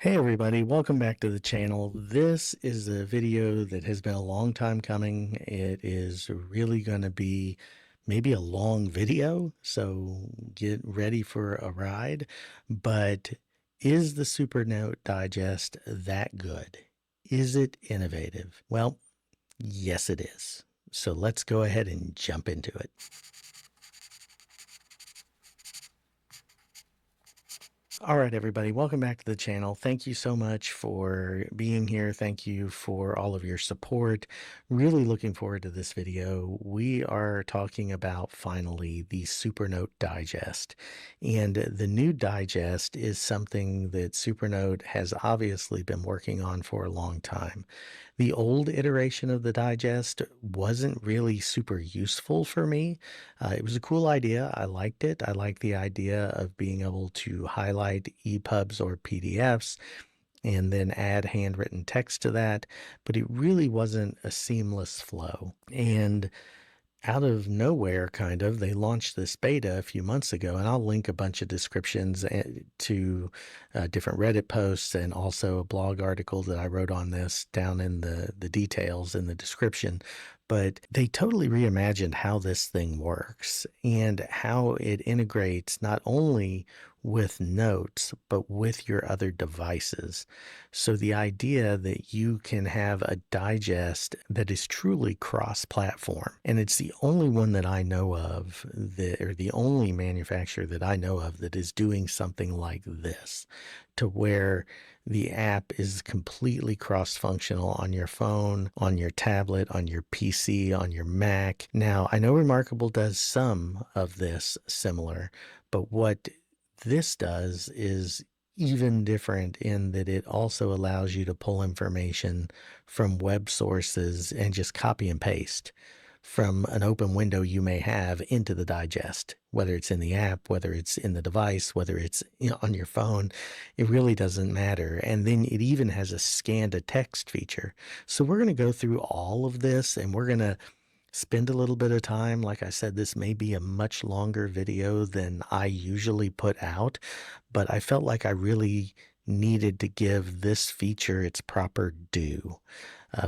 Hey everybody, welcome back to the channel. This is a video that has been a long time coming. It is really going to be maybe a long video, so get ready for a ride. But is the Supernote digest that good? Is it innovative? Well, yes it is. So let's go ahead and jump into it. All right, everybody, welcome back to the channel. Thank you so much for being here. Thank you for all of your support. Really looking forward to this video. We are talking about finally the Supernote Digest. And the new digest is something that Supernote has obviously been working on for a long time. The old iteration of the digest wasn't really super useful for me. It was a cool idea. I liked it. I liked the idea of being able to highlight EPUBs or PDFs and then add handwritten text to that, but it really wasn't a seamless flow. And out of nowhere, kind of, they launched this beta a few months ago, and I'll link a bunch of descriptions to different Reddit posts and also a blog article that I wrote on this down in the details in the description. But they totally reimagined how this thing works and how it integrates not only with notes, but with your other devices. So the idea that you can have a digest that is truly cross-platform, and it's the only one that I know of that, or the only manufacturer that I know of that is doing something like this, to where the app is completely cross-functional on your phone, on your tablet, on your PC, on your Mac. Now, I know Remarkable does some of this similar, but what this does is even different in that it also allows you to pull information from web sources and just copy and paste from an open window you may have into the digest, whether it's in the app, whether it's in the device, whether it's on your phone. It really doesn't matter. And then it even has a scan to text feature. So we're going to go through all of this, and we're going to spend a little bit of time. Like I said, this may be a much longer video than I usually put out, but I felt like I really needed to give this feature its proper due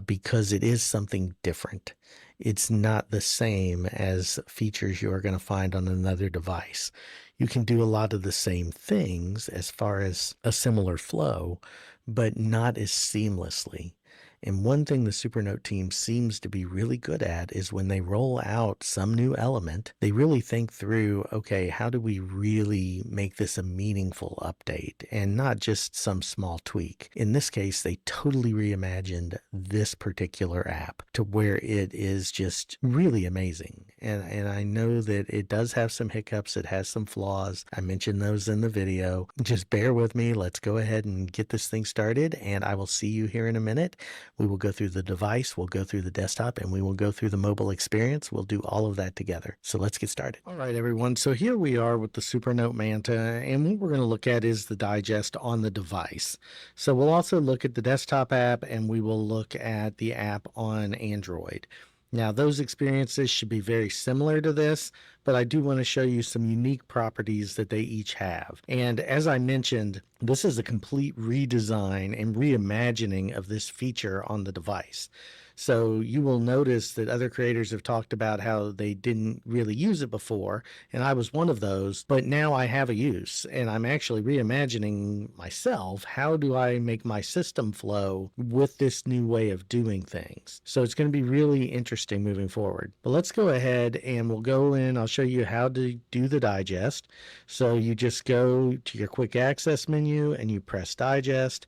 because it is something different. It's not the same as features you are going to find on another device. You can do a lot of the same things as far as a similar flow, but not as seamlessly. And one thing the Supernote team seems to be really good at is when they roll out some new element, they really think through, okay, how do we really make this a meaningful update and not just some small tweak? In this case, they totally reimagined this particular app to where it is just really amazing. And I know that it does have some hiccups. It has some flaws. I mentioned those in the video. Just bear with me. Let's go ahead and get this thing started, and I will see you here in a minute. We will go through the device, we'll go through the desktop, and we will go through the mobile experience. We'll do all of that together. So let's get started. All right, everyone. So here we are with the Supernote Manta, and what we're going to look at is the digest on the device. So we'll also look at the desktop app, and we will look at the app on Android. Now, those experiences should be very similar to this, but I do want to show you some unique properties that they each have. And as I mentioned, this is a complete redesign and reimagining of this feature on the device. So you will notice that other creators have talked about how they didn't really use it before, and I was one of those, but now I have a use, and I'm actually reimagining myself. How do I make my system flow with this new way of doing things? So it's going to be really interesting moving forward. But let's go ahead and we'll go in. I'll show you how to do the digest. So you just go to your quick access menu and you press digest.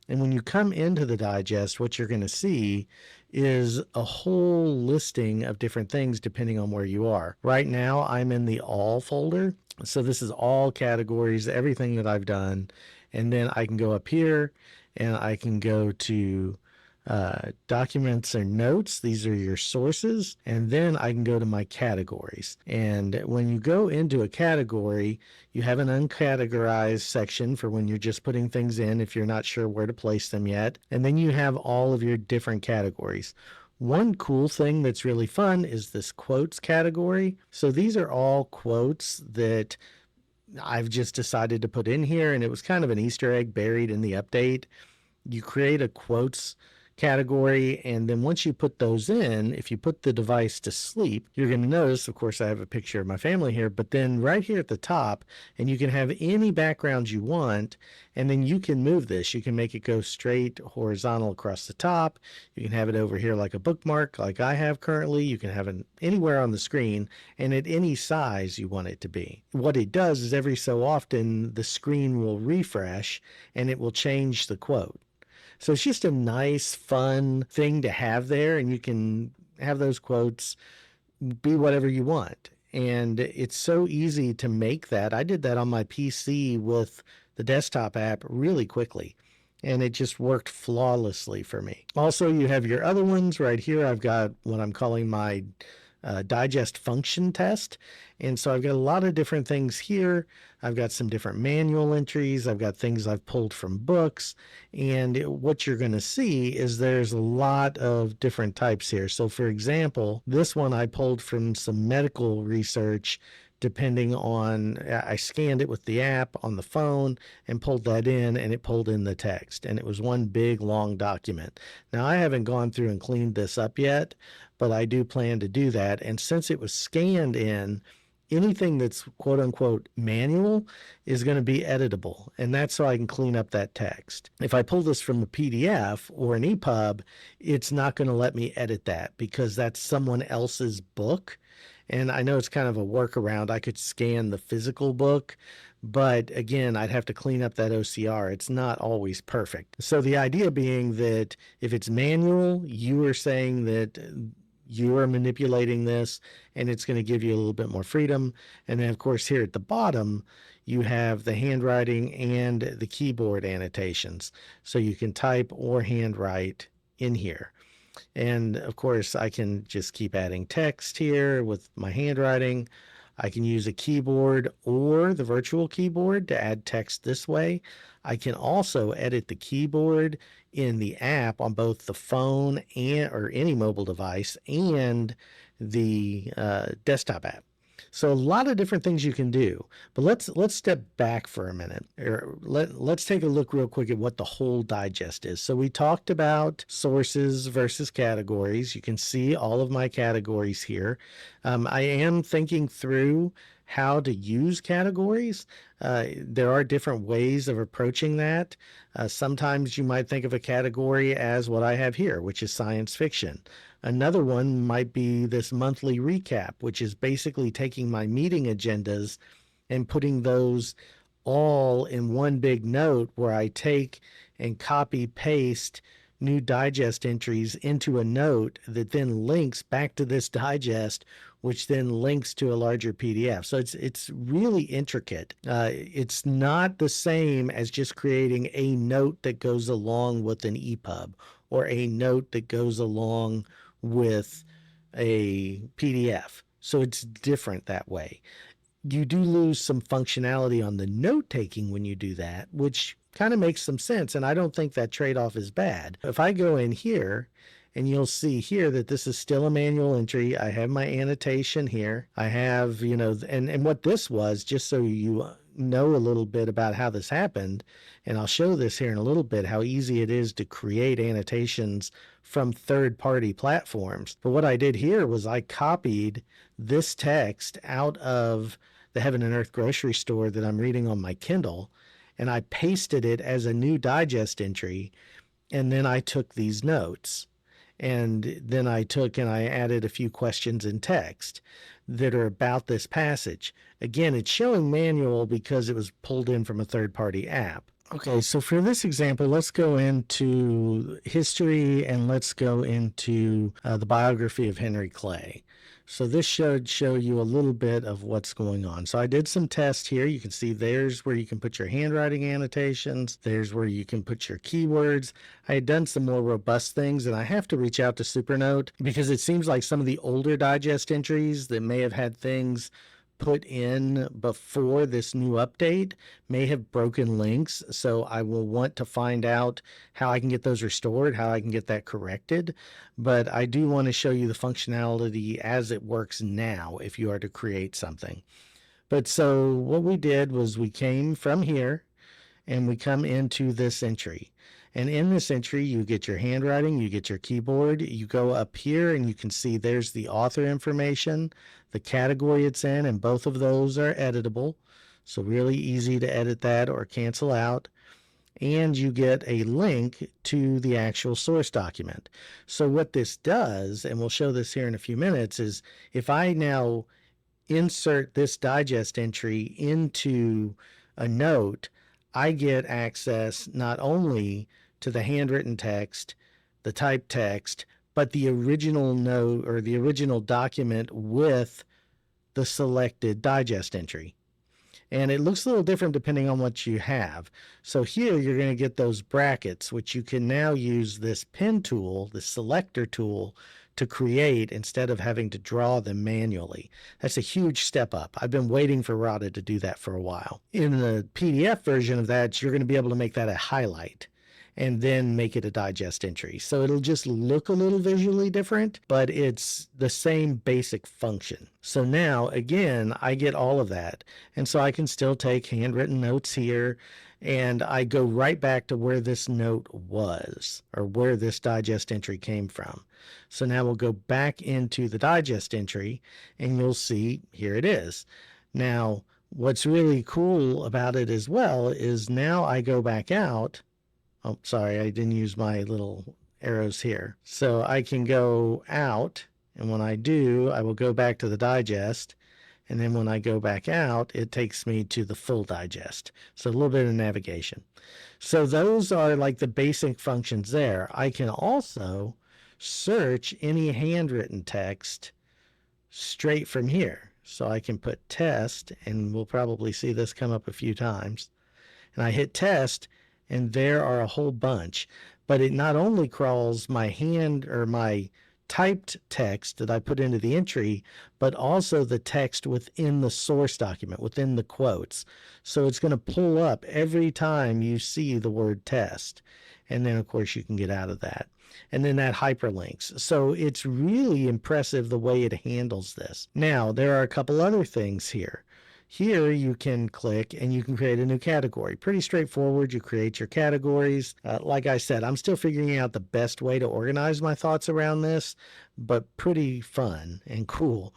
And when you come into the digest, what you're going to see is a whole listing of different things depending on where you are. Right now, I'm in the all folder. So this is all categories, everything that I've done. And then I can go up here and I can go to documents or notes. These are your sources. And then I can go to my categories. And when you go into a category, you have an uncategorized section for when you're just putting things in if you're not sure where to place them yet. And then you have all of your different categories. One cool thing that's really fun is this quotes category. So these are all quotes that I've just decided to put in here, and it was kind of an Easter egg buried in the update. You create a quotes category, and then once you put those in, if you put the device to sleep, you're going to notice, of course, I have a picture of my family here, but then right here at the top, and you can have any background you want, and then you can move this. You can make it go straight horizontal across the top. You can have it over here like a bookmark like I have currently. You can have it anywhere on the screen and at any size you want it to be. What it does is every so often the screen will refresh and it will change the quote. So it's just a nice, fun thing to have there, and you can have those quotes be whatever you want. And it's so easy to make that. I did that on my PC with the desktop app really quickly, and it just worked flawlessly for me. Also, you have your other ones right here. I've got what I'm calling my digest function test. And so I've got a lot of different things here. I've got some different manual entries. I've got things I've pulled from books. And what you're going to see is there's a lot of different types here. So for example, this one I pulled from some medical research. Depending on, I scanned it with the app on the phone and pulled that in, and it pulled in the text, and it was one big long document. Now I haven't gone through and cleaned this up yet, but I do plan to do that. And since it was scanned in, anything that's quote unquote manual is going to be editable. And that's so I can clean up that text. If I pull this from a PDF or an EPUB, it's not going to let me edit that because that's someone else's book. And I know it's kind of a workaround. I could scan the physical book, but again, I'd have to clean up that OCR. It's not always perfect. So the idea being that if it's manual, you are saying that you are manipulating this and it's going to give you a little bit more freedom. And then of course here at the bottom, you have the handwriting and the keyboard annotations. So you can type or handwrite in here. And of course, I can just keep adding text here with my handwriting. I can use a keyboard or the virtual keyboard to add text this way. I can also edit the keyboard in the app on both the phone and or any mobile device and the desktop app. So a lot of different things you can do, but let's step back for a minute. Let's take a look real quick at what the whole digest is. So we talked about sources versus categories. You can see all of my categories here. I am thinking through how to use categories. There are different ways of approaching that. Sometimes you might think of a category as what I have here, which is science fiction. Another one might be this monthly recap, which is basically taking my meeting agendas and putting those all in one big note where I take and copy paste new digest entries into a note that then links back to this digest, which then links to a larger PDF. So it's really intricate. It's not the same as just creating a note that goes along with an EPUB or a note that goes along with a PDF. So it's different that way. You do lose some functionality on the note taking when you do that, which kind of makes some sense. And I don't think that trade-off is bad. If I go in here, and you'll see here that this is still a manual entry. I have my annotation here. I have, and what this was, just so you know a little bit about how this happened, and I'll show this here in a little bit, how easy it is to create annotations from third-party platforms. But what I did here was I copied this text out of the Heaven and Earth grocery store that I'm reading on my Kindle, and I pasted it as a new digest entry, and then I took these notes. And then I took and I added a few questions in text that are about this passage. Again, it's showing manual because it was pulled in from a third-party app. Okay, so for this example, let's go into history and let's go into the biography of Henry Clay. So this should show you a little bit of what's going on. So I did some tests here. You can see there's where you can put your handwriting annotations. There's where you can put your keywords. I had done some more robust things, and I have to reach out to Supernote because it seems like some of the older digest entries that may have had things put in before this new update may have broken links. So I will want to find out how I can get those restored, how I can get that corrected. But I do want to show you the functionality as it works now if you are to create something. But so what we did was we came from here and we come into this entry. And in this entry, you get your handwriting, you get your keyboard, you go up here and you can see there's the author information, the category it's in, and both of those are editable. So really easy to edit that or cancel out. And you get a link to the actual source document. So what this does, and we'll show this here in a few minutes, is if I now insert this digest entry into a note, I get access not only to the handwritten text, the typed text, but the original note or the original document with the selected digest entry. And it looks a little different depending on what you have. So here you're going to get those brackets, which you can now use this pen tool, the selector tool, to create instead of having to draw them manually. That's a huge step up. I've been waiting for Rada to do that for a while. In the PDF version of that, you're going to be able to make that a highlight and then make it a digest entry. So it'll just look a little visually different, but it's the same basic function. So now, again, I get all of that. And so I can still take handwritten notes here, and I go right back to where this note was, or where this digest entry came from. So now we'll go back into the digest entry, and you'll see here it is. Now, what's really cool about it as well is now I go back out. Oh, sorry, I didn't use my little arrows here. So I can go out, and when I do, I will go back to the digest. And then when I go back out, it takes me to the full digest. So a little bit of navigation. So those are like the basic functions there. I can also search any handwritten text straight from here. So I can put test, and we'll probably see this come up a few times. And I hit test, and there are a whole bunch. But it not only crawls my hand or my typed text that I put into the entry, but also the text within the source document, within the quotes. So it's going to pull up every time you see the word test. And then, of course, you can get out of that. And then that hyperlinks. So it's really impressive the way it handles this. Now, there are a couple other things here. Here you can click and you can create a new category. Pretty straightforward. You create your categories. Like I said, I'm still figuring out the best way to organize my thoughts around this, but pretty fun and cool.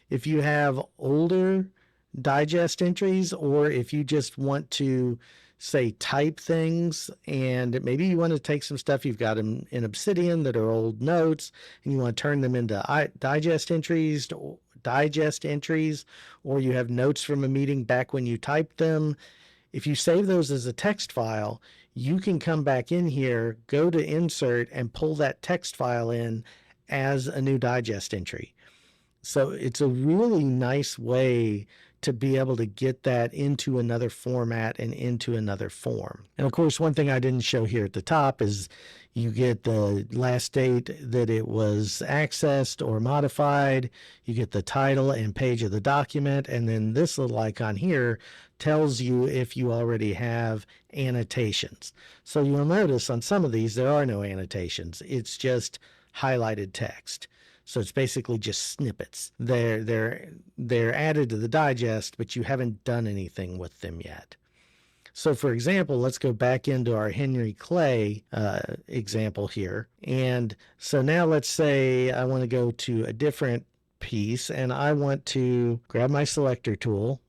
If you have older digest entries, or if you just want to say type things, and maybe you want to take some stuff you've got in Obsidian that are old notes and you want to turn them into digest entries, or you have notes from a meeting back when you typed them. If you save those as a text file, you can come back in here, go to insert, and pull that text file in as a new digest entry. So it's a really nice way to be able to get that into another format and into another form. And of course, one thing I didn't show here at the top is you get the last date that it was accessed or modified. You get the title and page of the document. And then this little icon here tells you if you already have annotations. So you'll notice on some of these, there are no annotations. It's just highlighted text. So it's basically just snippets. They're added to the digest, but you haven't done anything with them yet. So for example, let's go back into our Henry Clay example here. And so now let's say I want to go to a different piece, and I want to grab my selector tool,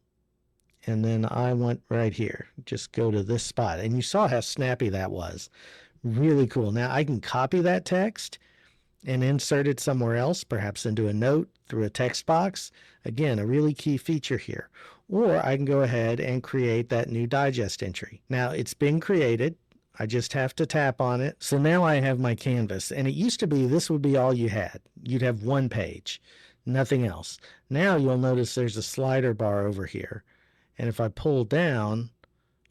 and then I want right here, just go to this spot. And you saw how snappy that was. Really cool. Now I can copy that text and insert it somewhere else, perhaps into a note through a text box. Again, a really key feature here. Or I can go ahead and create that new digest entry. Now it's been created. I just have to tap on it. So now I have my canvas, and it used to be this would be all you had. You'd have one page, nothing else. Now you'll notice there's a slider bar over here. And if I pull down,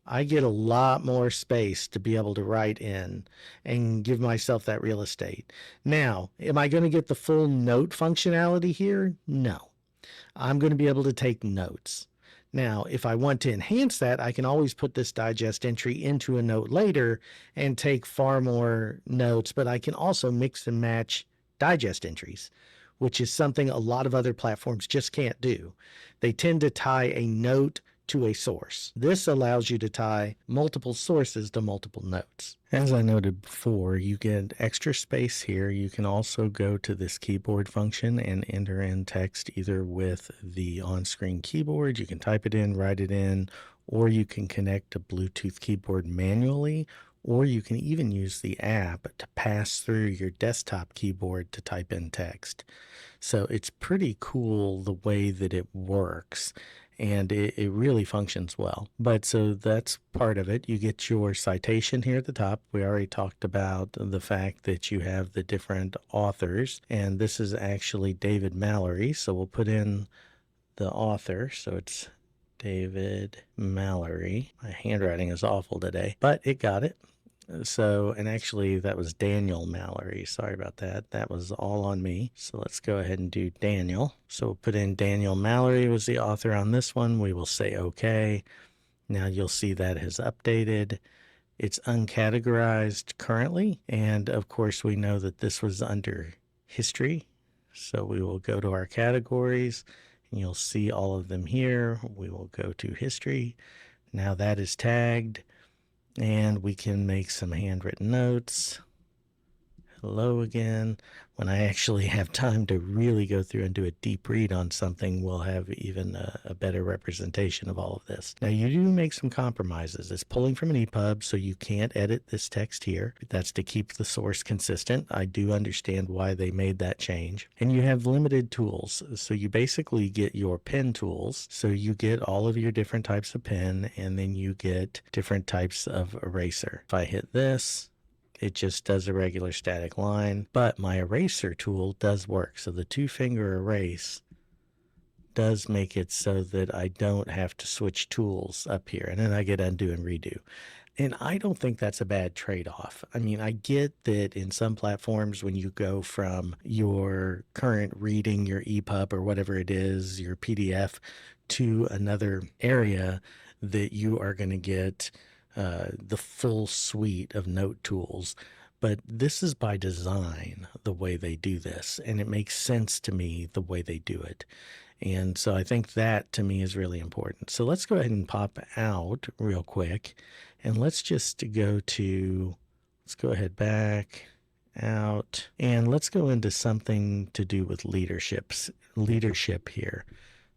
I get a lot more space to be able to write in and give myself that real estate. Now, am I going to get the full note functionality here? No. I'm going to be able to take notes. Now, if I want to enhance that, I can always put this digest entry into a note later and take far more notes, but I can also mix and match digest entries, which is something a lot of other platforms just can't do. They tend to tie a note to a source. This allows you to tie multiple sources to multiple notes. As I noted before, you get extra space here. You can also go to this keyboard function and enter in text either with the on-screen keyboard. You can type it in, write it in, or you can connect a Bluetooth keyboard manually, or you can even use the app to pass through your desktop keyboard to type in text. So it's pretty cool the way that it works, and it really functions well. But so that's part of it. You get your citation here at the top. We already talked about the fact that you have the different authors, and this is actually David Mallory. So we'll put in the author. So it's David Mallory. My handwriting is awful today, but it got it. So, and actually that was Daniel Mallory. Sorry about that. That was all on me. So let's go ahead and do Daniel. So we'll put in Daniel Mallory was the author on this one. We will say okay. Now you'll see that has updated. It's uncategorized currently. And of course we know that this was under history. So we will go to our categories and you'll see all of them here. We will go to history. Now that is tagged. And we can make some handwritten notes. Hello again. When I actually have time to really go through and do a deep read on something, we'll have even a better representation of all of this. Now you do make some compromises. It's pulling from an EPUB, so you can't edit this text here. That's to keep the source consistent. I do understand why they made that change. And you have limited tools. So you basically get your pen tools. So you get all of your different types of pen, and then you get different types of eraser. If I hit this, it just does a regular static line, but my eraser tool does work. So the 2-finger erase does make it so that I don't have to switch tools up here, and then I get undo and redo. And I don't think that's a bad trade-off. I mean, I get that in some platforms when you go from your current reading, your EPUB or whatever it is, your PDF, to another area, that you are going to get the full suite of note tools. But this is by design, the way they do this, and it makes sense to me the way they do it. And so I think that to me is really important. So let's go ahead and pop out real quick, and let's just go to, let's go ahead back out, and let's go into something to do with leadership here.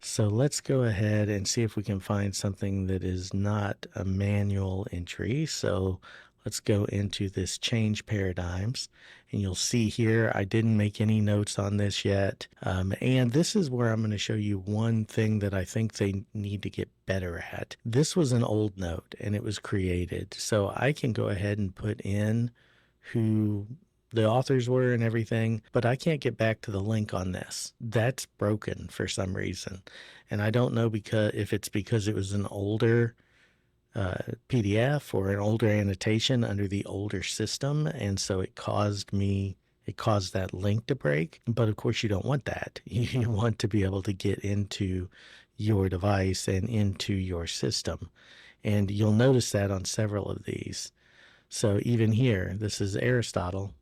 So let's go ahead and see if we can find something that is not a manual entry. So let's go into this change paradigms, and you'll see here I didn't make any notes on this yet. And this is where I'm going to show you one thing that I think they need to get better at. This was an old note and it was created. So I can go ahead and put in who the authors were and everything, but I can't get back to the link on this. That's broken for some reason. And I don't know if it's because it was an older PDF or an older annotation under the older system, and so it caused that link to break. But of course you don't want that. You want to be able to get into your device and into your system. And you'll notice that on several of these. So even here, this is Aristotle,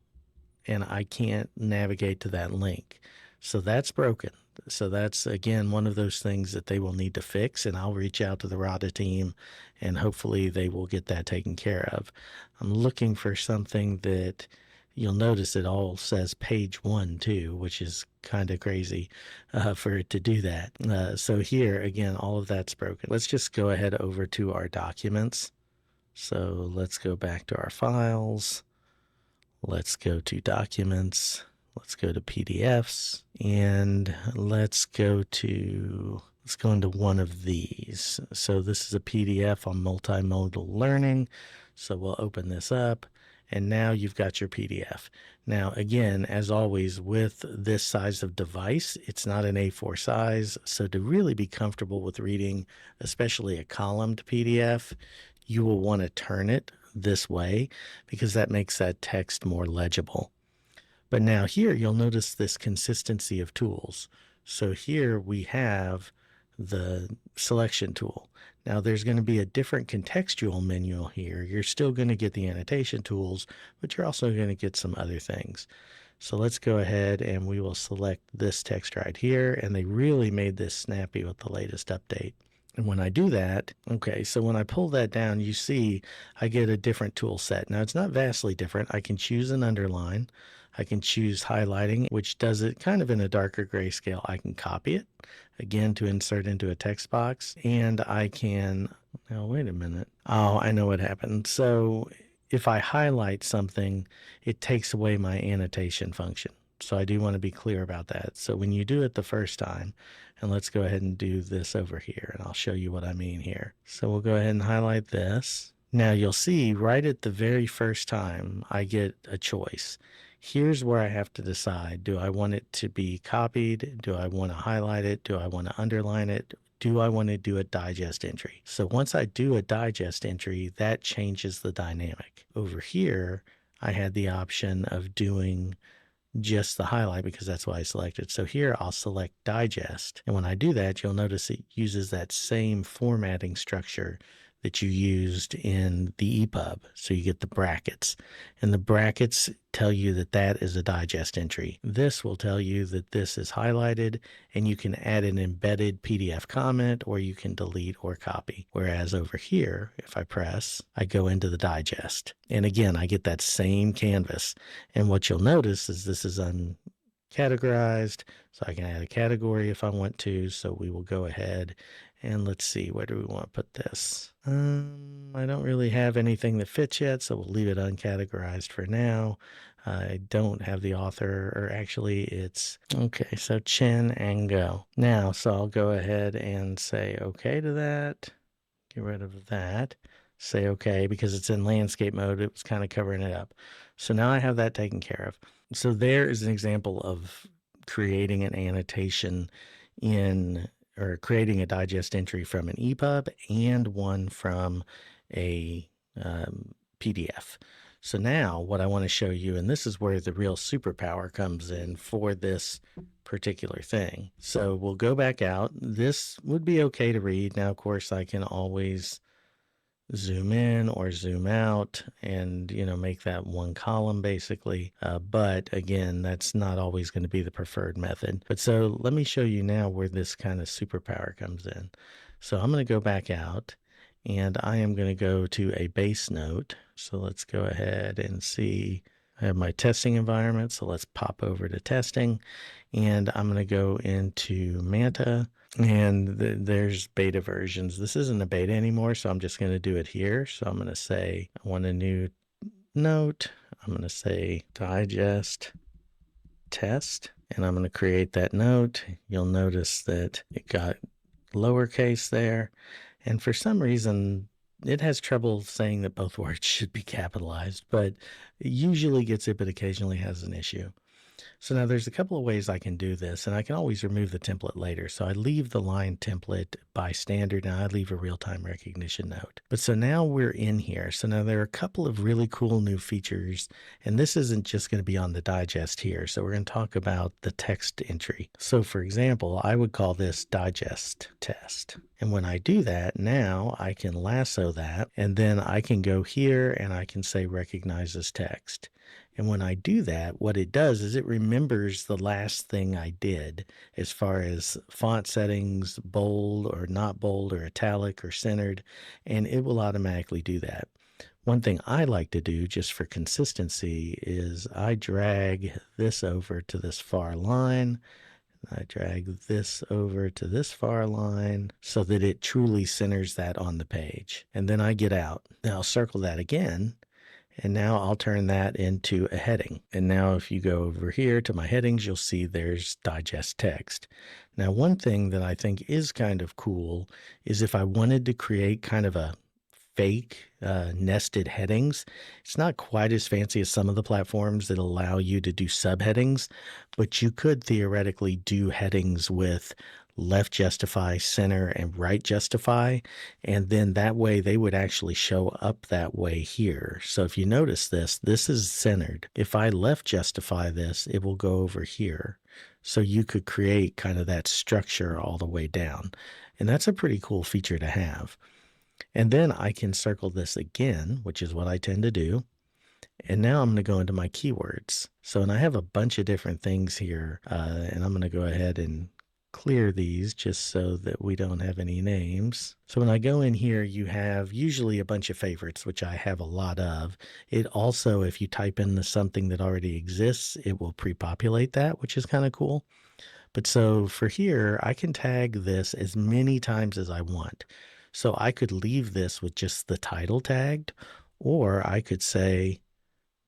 and I can't navigate to that link. So that's broken. So that's, again, one of those things that they will need to fix, and I'll reach out to the RADA team, and hopefully they will get that taken care of. I'm looking for something that you'll notice it all says page 1 too, which is kind of crazy for it to do that. So here, again, all of that's broken. Let's just go ahead over to our documents. So let's go back to our files. Let's go to documents. Let's go to PDFs, and let's go into one of these. So this is a PDF on multimodal learning. So we'll open this up, and now you've got your PDF. Now, again, as always with this size of device, it's not an A4 size. So to really be comfortable with reading, especially a columned PDF, you will want to turn it this way because that makes that text more legible. But now here you'll notice this consistency of tools. So here we have the selection tool. Now there's going to be a different contextual menu here. You're still going to get the annotation tools, but you're also going to get some other things. So let's go ahead and we will select this text right here. And they really made this snappy with the latest update. And when I do that, okay, so when I pull that down, you see I get a different tool set. Now it's not vastly different. I can choose an underline. I can choose highlighting, which does it kind of in a darker grayscale. I can copy it again to insert into a text box, and I can, now wait a minute. Oh, I know what happened. So if I highlight something, it takes away my annotation function. So I do want to be clear about that. So when you do it the first time, and let's go ahead and do this over here, and I'll show you what I mean here. So we'll go ahead and highlight this. Now you'll see right at the very first time I get a choice. Here's where I have to decide. Do I want it to be copied? Do I want to highlight it? Do I want to underline it? Do I want to do a digest entry? So once I do a digest entry, that changes the dynamic. Over here, I had the option of doing just the highlight because that's what I selected. So here I'll select digest. And when I do that, you'll notice it uses that same formatting structure that you used in the EPUB. So you get the brackets, and the brackets tell you that that is a digest entry. This will tell you that this is highlighted, and you can add an embedded PDF comment, or you can delete or copy. Whereas over here, if I press, I go into the digest. And again, I get that same canvas. And what you'll notice is this is uncategorized, so I can add a category if I want to. So we will go ahead and let's see, where do we want to put this? I don't really have anything that fits yet, so we'll leave it uncategorized for now. I don't have the author, or actually it's, okay, so Chen and Go. Now, so I'll go ahead and say okay to that. Get rid of that. Say okay, because it's in landscape mode. It was kind of covering it up. So now I have that taken care of. So there is an example of creating an annotation or creating a digest entry from an EPUB and one from a PDF. So now what I want to show you, and this is where the real superpower comes in for this particular thing. So we'll go back out. This would be okay to read. Now, of course, I can always zoom in or zoom out and, make that one column basically. But again, that's not always going to be the preferred method. But so let me show you now where this kind of superpower comes in. So I'm going to go back out, and I am going to go to a base note. So let's go ahead and see. I have my testing environment. So let's pop over to testing, and I'm going to go into Manta, and there's beta versions. This isn't a beta anymore, so I'm just going to do it here. So I'm going to say I want a new note. I'm going to say digest test, and I'm going to create that note. You'll notice that it got lowercase there, and for some reason it has trouble saying that both words should be capitalized, but it usually gets it, but occasionally has an issue. So now there's a couple of ways I can do this, and I can always remove the template later. So I leave the line template by standard, and I leave a real-time recognition note. But so now we're in here. So now there are a couple of really cool new features, and this isn't just going to be on the digest here. So we're going to talk about the text entry. So for example, I would call this digest test. And when I do that, now I can lasso that, and then I can go here and I can say recognize as text. And when I do that, what it does is it remembers the last thing I did as far as font settings, bold or not bold or italic or centered, and it will automatically do that. One thing I like to do just for consistency is I drag this over to this far line. I drag this over to this far line so that it truly centers that on the page. And then I get out. Now I'll circle that again. And now I'll turn that into a heading. And now if you go over here to my headings, you'll see there's digest text. Now, one thing that I think is kind of cool is if I wanted to create kind of a fake nested headings. It's not quite as fancy as some of the platforms that allow you to do subheadings, but you could theoretically do headings with left justify, center, and right justify, and then that way they would actually show up that way here. So if you notice this is centered. If I left justify this, it will go over here. So you could create kind of that structure all the way down. And that's a pretty cool feature to have. And then I can circle this again, which is what I tend to do. And now I'm going to go into my keywords. So, and I have a bunch of different things here, and I'm going to go ahead and clear these just so that we don't have any names. So when I go in here, you have usually a bunch of favorites, which I have a lot of. It also, if you type in something that already exists, it will pre-populate that, which is kind of cool. But so for here, I can tag this as many times as I want. So I could leave this with just the title tagged, or I could say,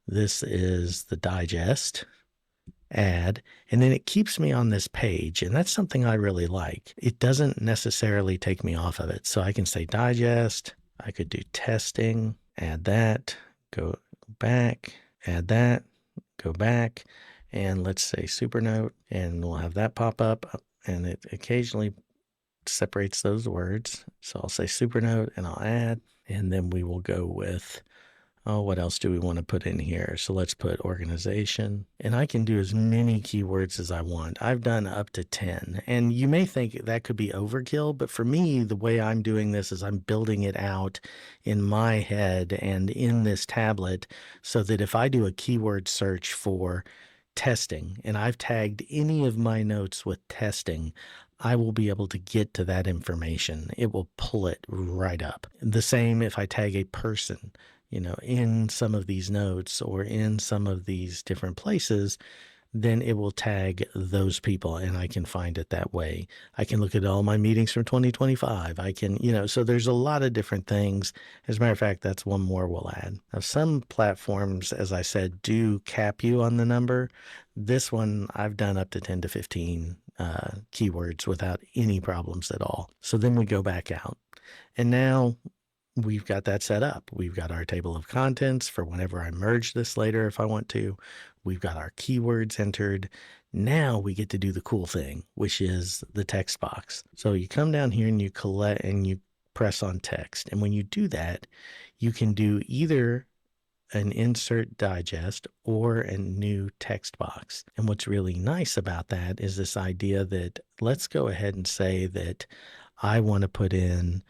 this is the digest, add, and then it keeps me on this page. And that's something I really like. It doesn't necessarily take me off of it. So I can say digest, I could do testing, add that, go back, add that, go back, and let's say Supernote, and we'll have that pop up, and it occasionally separates those words. So I'll say Supernote and I'll add, and then we will go with, oh, what else do we want to put in here? So let's put organization, and I can do as many keywords as I want. I've done up to 10, and you may think that could be overkill, but for me, the way I'm doing this is I'm building it out in my head and in this tablet so that if I do a keyword search for testing and I've tagged any of my notes with testing, I will be able to get to that information. It will pull it right up. The same if I tag a person, in some of these notes or in some of these different places, then it will tag those people and I can find it that way. I can look at all my meetings from 2025. I can, so there's a lot of different things. As a matter of fact, that's one more we'll add. Now, some platforms, as I said, do cap you on the number. This one, I've done up to 10 to 15 keywords without any problems at all. So then we go back out. And now we've got that set up. We've got our table of contents for whenever I merge this later if I want to. We've got our keywords entered. Now we get to do the cool thing, which is the text box. So you come down here and you collect and you press on text. And when you do that, you can do either an insert digest or a new text box. And what's really nice about that is this idea that let's go ahead and say that I want to put in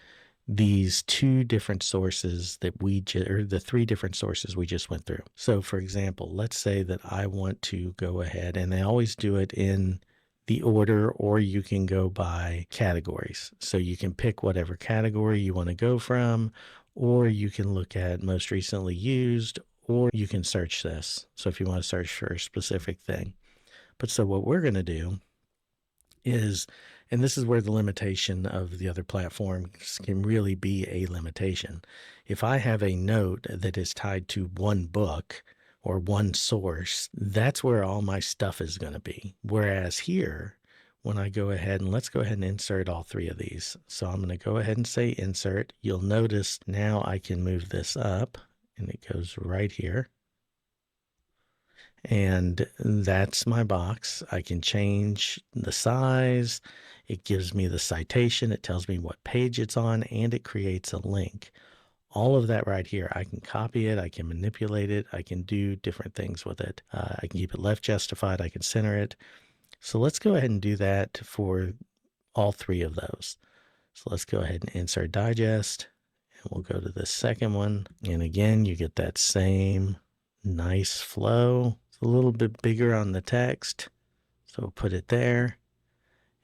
these two different sources that or the three different sources we just went through. So for example, let's say that I want to go ahead, and they always do it in the order, or you can go by categories. So you can pick whatever category you want to go from, or you can look at most recently used, or you can search this. So if you want to search for a specific thing. But so what we're going to do is, and this is where the limitation of the other platforms can really be a limitation. If I have a note that is tied to one book or one source, that's where all my stuff is going to be. Whereas here, when I go ahead and let's go ahead and insert all three of these. So I'm going to go ahead and say insert. You'll notice now I can move this up and it goes right here. And that's my box. I can change the size. It gives me the citation. It tells me what page it's on, and it creates a link. All of that right here. I can copy it. I can manipulate it. I can do different things with it. I can keep it left justified. I can center it. So let's go ahead and do that for all three of those. So let's go ahead and insert digest, and we'll go to the second one. And again, you get that same nice flow. A little bit bigger on the text, so we'll put it there,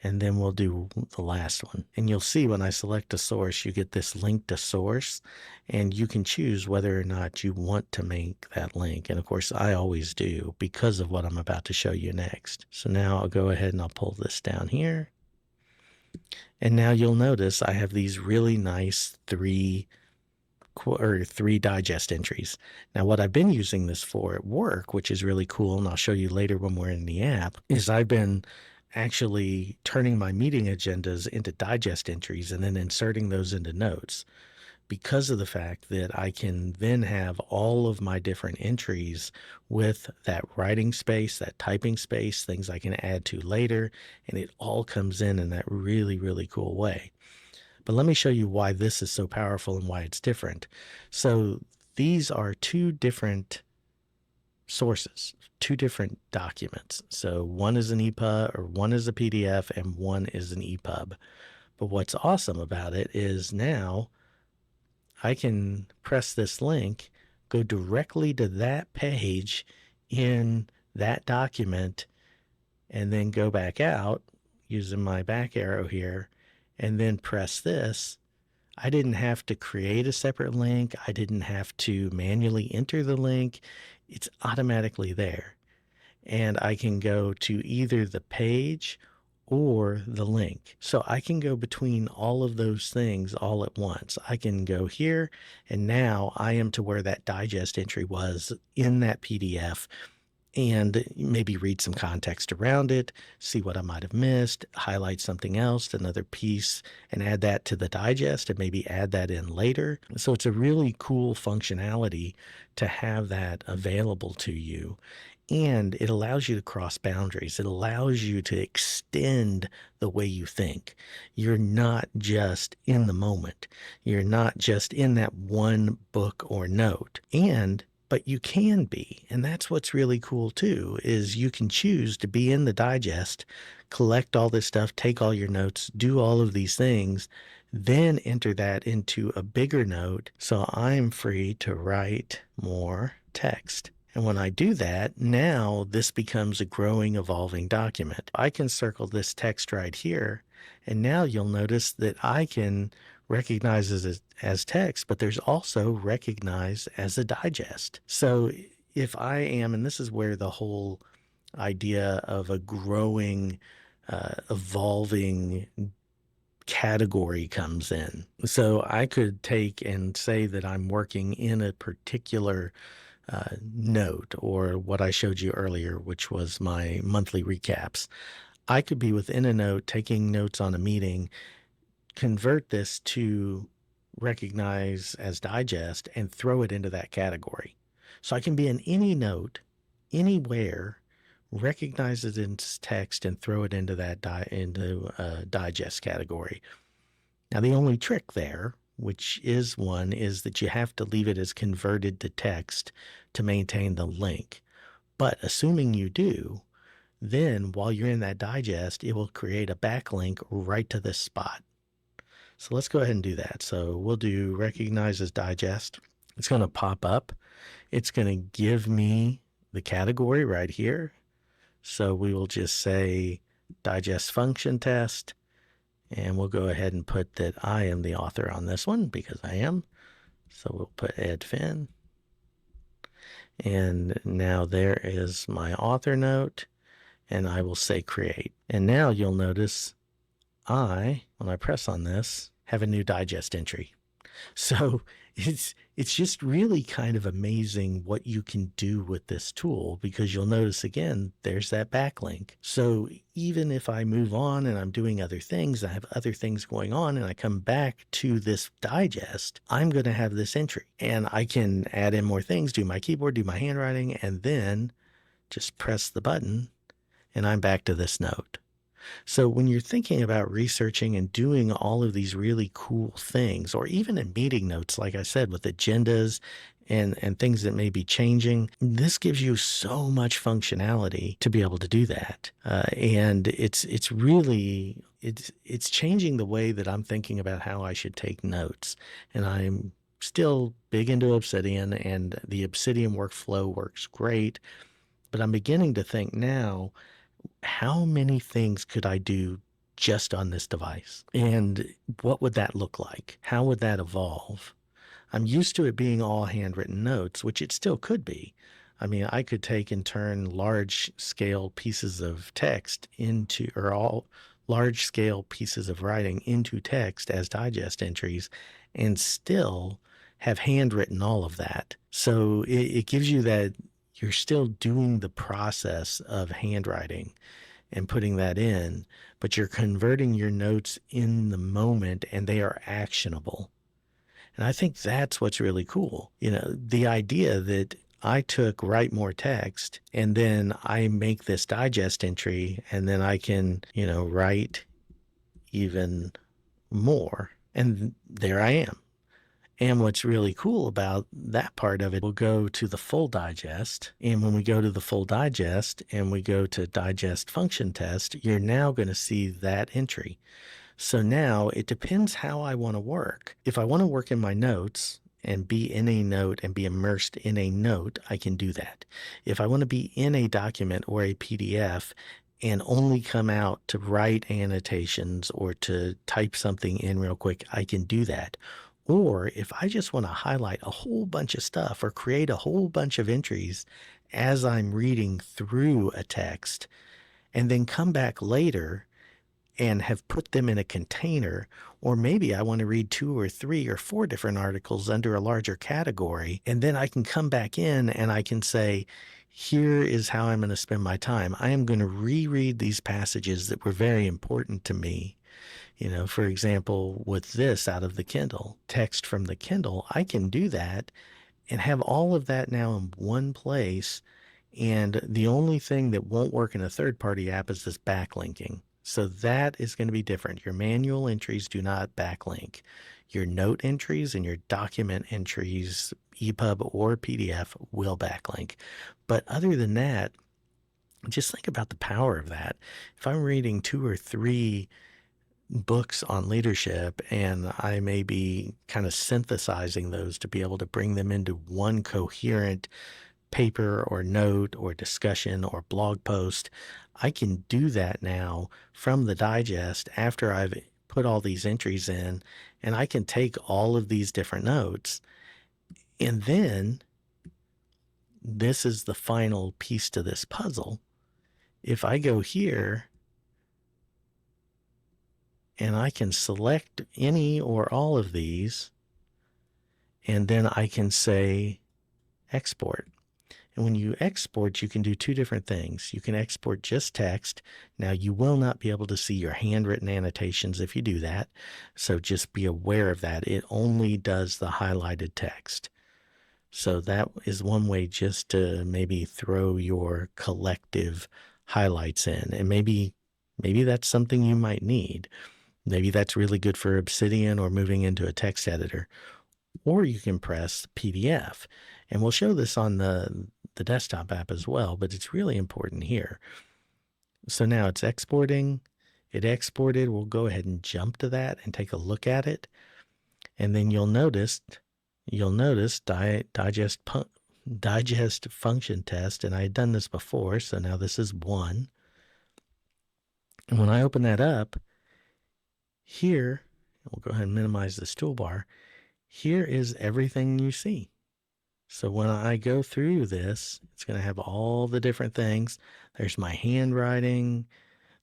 and then we'll do the last one. And you'll see when I select a source, you get this link to source, and you can choose whether or not you want to make that link. And of course, I always do because of what I'm about to show you next. So now I'll go ahead and I'll pull this down here. And now you'll notice I have these really nice three digest entries. Now, what I've been using this for at work, which is really cool, and I'll show you later when we're in the app, is I've been actually turning my meeting agendas into digest entries and then inserting those into notes, because of the fact that I can then have all of my different entries with that writing space, that typing space, things I can add to later, and it all comes in that really, really cool way. But let me show you why this is so powerful and why it's different. So these are two different sources, two different documents. So one is an EPUB, or one is a PDF, and one is an EPUB. But what's awesome about it is now I can press this link, go directly to that page in that document, and then go back out using my back arrow here, and then press this. I didn't have to create a separate link. I didn't have to manually enter the link. It's automatically there. And I can go to either the page or the link. So I can go between all of those things all at once. I can go here, and now I am to where that digest entry was in that PDF, and maybe read some context around it, see what I might have missed, highlight something else, another piece, and add that to the digest, and maybe add that in later. So it's a really cool functionality to have that available to you. And it allows you to cross boundaries. It allows you to extend the way you think. You're not just in the moment. You're not just in that one book or note. But you can be, and that's what's really cool too, is you can choose to be in the digest, collect all this stuff, take all your notes, do all of these things, then enter that into a bigger note. So I'm free to write more text. And when I do that, now this becomes a growing, evolving document. I can circle this text right here, and now you'll notice that I can recognize as text, but there's also recognize as a digest. So if I am, and this is where the whole idea of a growing, evolving category comes in. So I could take and say that I'm working in a particular note, or what I showed you earlier, which was my monthly recaps. I could be within a note taking notes on a meeting, convert this to recognize as digest, and throw it into that category. So I can be in any note, anywhere, recognize it in text, and throw it into that digest category. Now, the only trick there, which is that you have to leave it as converted to text to maintain the link. But assuming you do, then while you're in that digest, it will create a backlink right to this spot. So let's go ahead and do that. So we'll do recognize as digest. It's going to pop up. It's going to give me the category right here. So we will just say digest function test. And we'll go ahead and put that I am the author on this one, because I am. So we'll put Ed Finn. And now there is my author note, and I will say create. And now you'll notice when I press on this, have a new digest entry. So it's just really kind of amazing what you can do with this tool, because you'll notice again, there's that backlink. So even if I move on and I'm doing other things, I have other things going on, and I come back to this digest, I'm going to have this entry, and I can add in more things, do my keyboard, do my handwriting, and then just press the button, and I'm back to this note. So when you're thinking about researching and doing all of these really cool things, or even in meeting notes, like I said, with agendas and things that may be changing, this gives you so much functionality to be able to do that. And it's changing the way that I'm thinking about how I should take notes. And I'm still big into Obsidian, and the Obsidian workflow works great. But I'm beginning to think now, how many things could I do just on this device? And what would that look like? How would that evolve? I'm used to it being all handwritten notes, which it still could be. I mean, I could take and turn large scale pieces of text into, or all large scale pieces of writing into text as digest entries, and still have handwritten all of that. So it gives you that you're still doing the process of handwriting and putting that in, but you're converting your notes in the moment, and they are actionable. And I think that's what's really cool. You know, the idea that I took write more text, and then I make this digest entry, and then I can, write even more. And there I am. And what's really cool about that part of it, we'll go to the full digest. And when we go to the full digest and we go to digest function test, you're now going to see that entry. So now it depends how I want to work. If I want to work in my notes and be in a note and be immersed in a note, I can do that. If I want to be in a document or a PDF and only come out to write annotations or to type something in real quick, I can do that. Or if I just want to highlight a whole bunch of stuff or create a whole bunch of entries as I'm reading through a text and then come back later and have put them in a container, or maybe I want to read 2 or 3 or 4 different articles under a larger category, and then I can come back in and I can say, here is how I'm going to spend my time. I am going to reread these passages that were very important to me. You know, for example, with this out of the Kindle, text from the Kindle, I can do that and have all of that now in one place. And the only thing that won't work in a third-party app is this backlinking. So that is going to be different. Your manual entries do not backlink. Your note entries and your document entries, EPUB or PDF, will backlink. But other than that, just think about the power of that. If I'm reading 2 or 3 books on leadership and I may be kind of synthesizing those to be able to bring them into one coherent paper or note or discussion or blog post, I can do that now from the digest after I've put all these entries in, and I can take all of these different notes. And then this is the final piece to this puzzle. If I go here and I can select any or all of these, and then I can say export. And when you export, you can do 2 different things. You can export just text. Now, you will not be able to see your handwritten annotations if you do that. So just be aware of that. It only does the highlighted text. So that is one way just to maybe throw your collective highlights in. And maybe that's something you might need. Maybe that's really good for Obsidian or moving into a text editor. Or you can press PDF. And we'll show this on the desktop app as well, but it's really important here. So now it's exporting. It exported. We'll go ahead and jump to that and take a look at it. And then you'll notice digest function test, and I had done this before, so now this is 1. And when I open that up, here, we'll go ahead and minimize this toolbar. Here is everything you see. So when I go through this, it's going to have all the different things. There's my handwriting.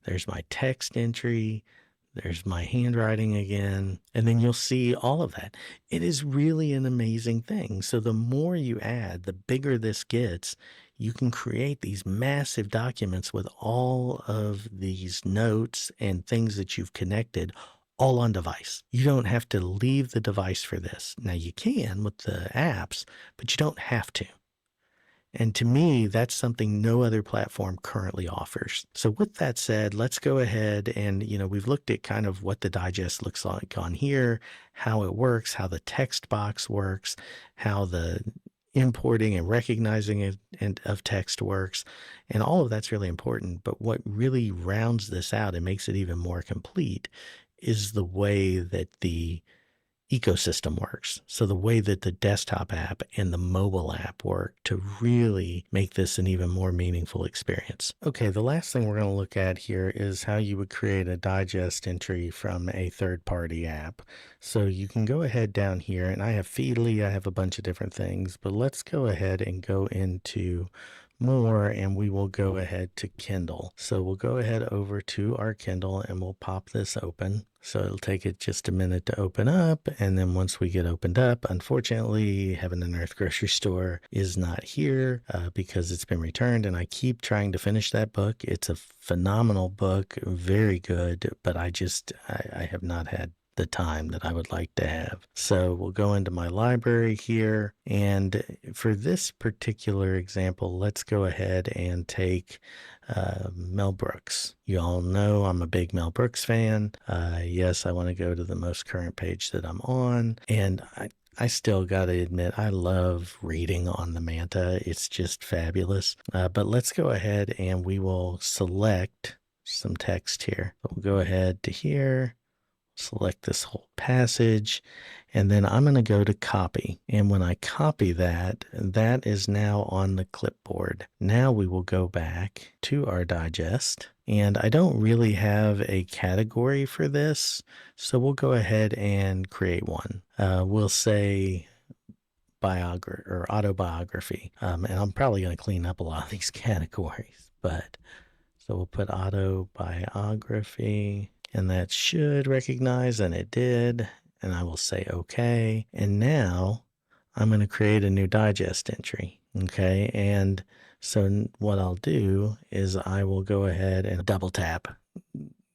There's my text entry. There's my handwriting again. And then you'll see all of that. It is really an amazing thing. So the more you add, the bigger this gets. You can create these massive documents with all of these notes and things that you've connected all on device. You don't have to leave the device for this. Now you can with the apps, but you don't have to. And to me, that's something no other platform currently offers. So with that said, let's go ahead and, we've looked at kind of what the digest looks like on here, how it works, how the text box works, how the importing and recognizing it of text works. And all of that's really important. But what really rounds this out and makes it even more complete is the way that the ecosystem works. So the way that the desktop app and the mobile app work to really make this an even more meaningful experience. Okay, the last thing we're going to look at here is how you would create a digest entry from a third-party app. So you can go ahead down here, and I have Feedly, I have a bunch of different things, but let's go ahead and go into more, and we will go ahead to Kindle. So we'll go ahead over to our Kindle and we'll pop this open. So it'll take it just a minute to open up. And then once we get opened up, unfortunately, Heaven and Earth Grocery Store is not here because it's been returned. And I keep trying to finish that book. It's a phenomenal book, very good, but I have not had the time that I would like to have. So we'll go into my library here. And for this particular example, let's go ahead and take Mel Brooks. You all know I'm a big Mel Brooks fan. Yes, I want to go to the most current page that I'm on. And I still got to admit, I love reading on the Manta. It's just fabulous. But let's go ahead and we will select some text here. We'll go ahead to here. select this whole passage, and then I'm going to go to copy. And when I copy that, that is now on the clipboard. Now we will go back to our digest. And I don't really have a category for this, so we'll go ahead and create one. We'll say biography or autobiography. And I'm probably going to clean up a lot of these categories, but so we'll put autobiography, and that should recognize, and it did. And I will say okay. And now I'm going to create a new digest entry. Okay. And so what I'll do is I will go ahead and double tap.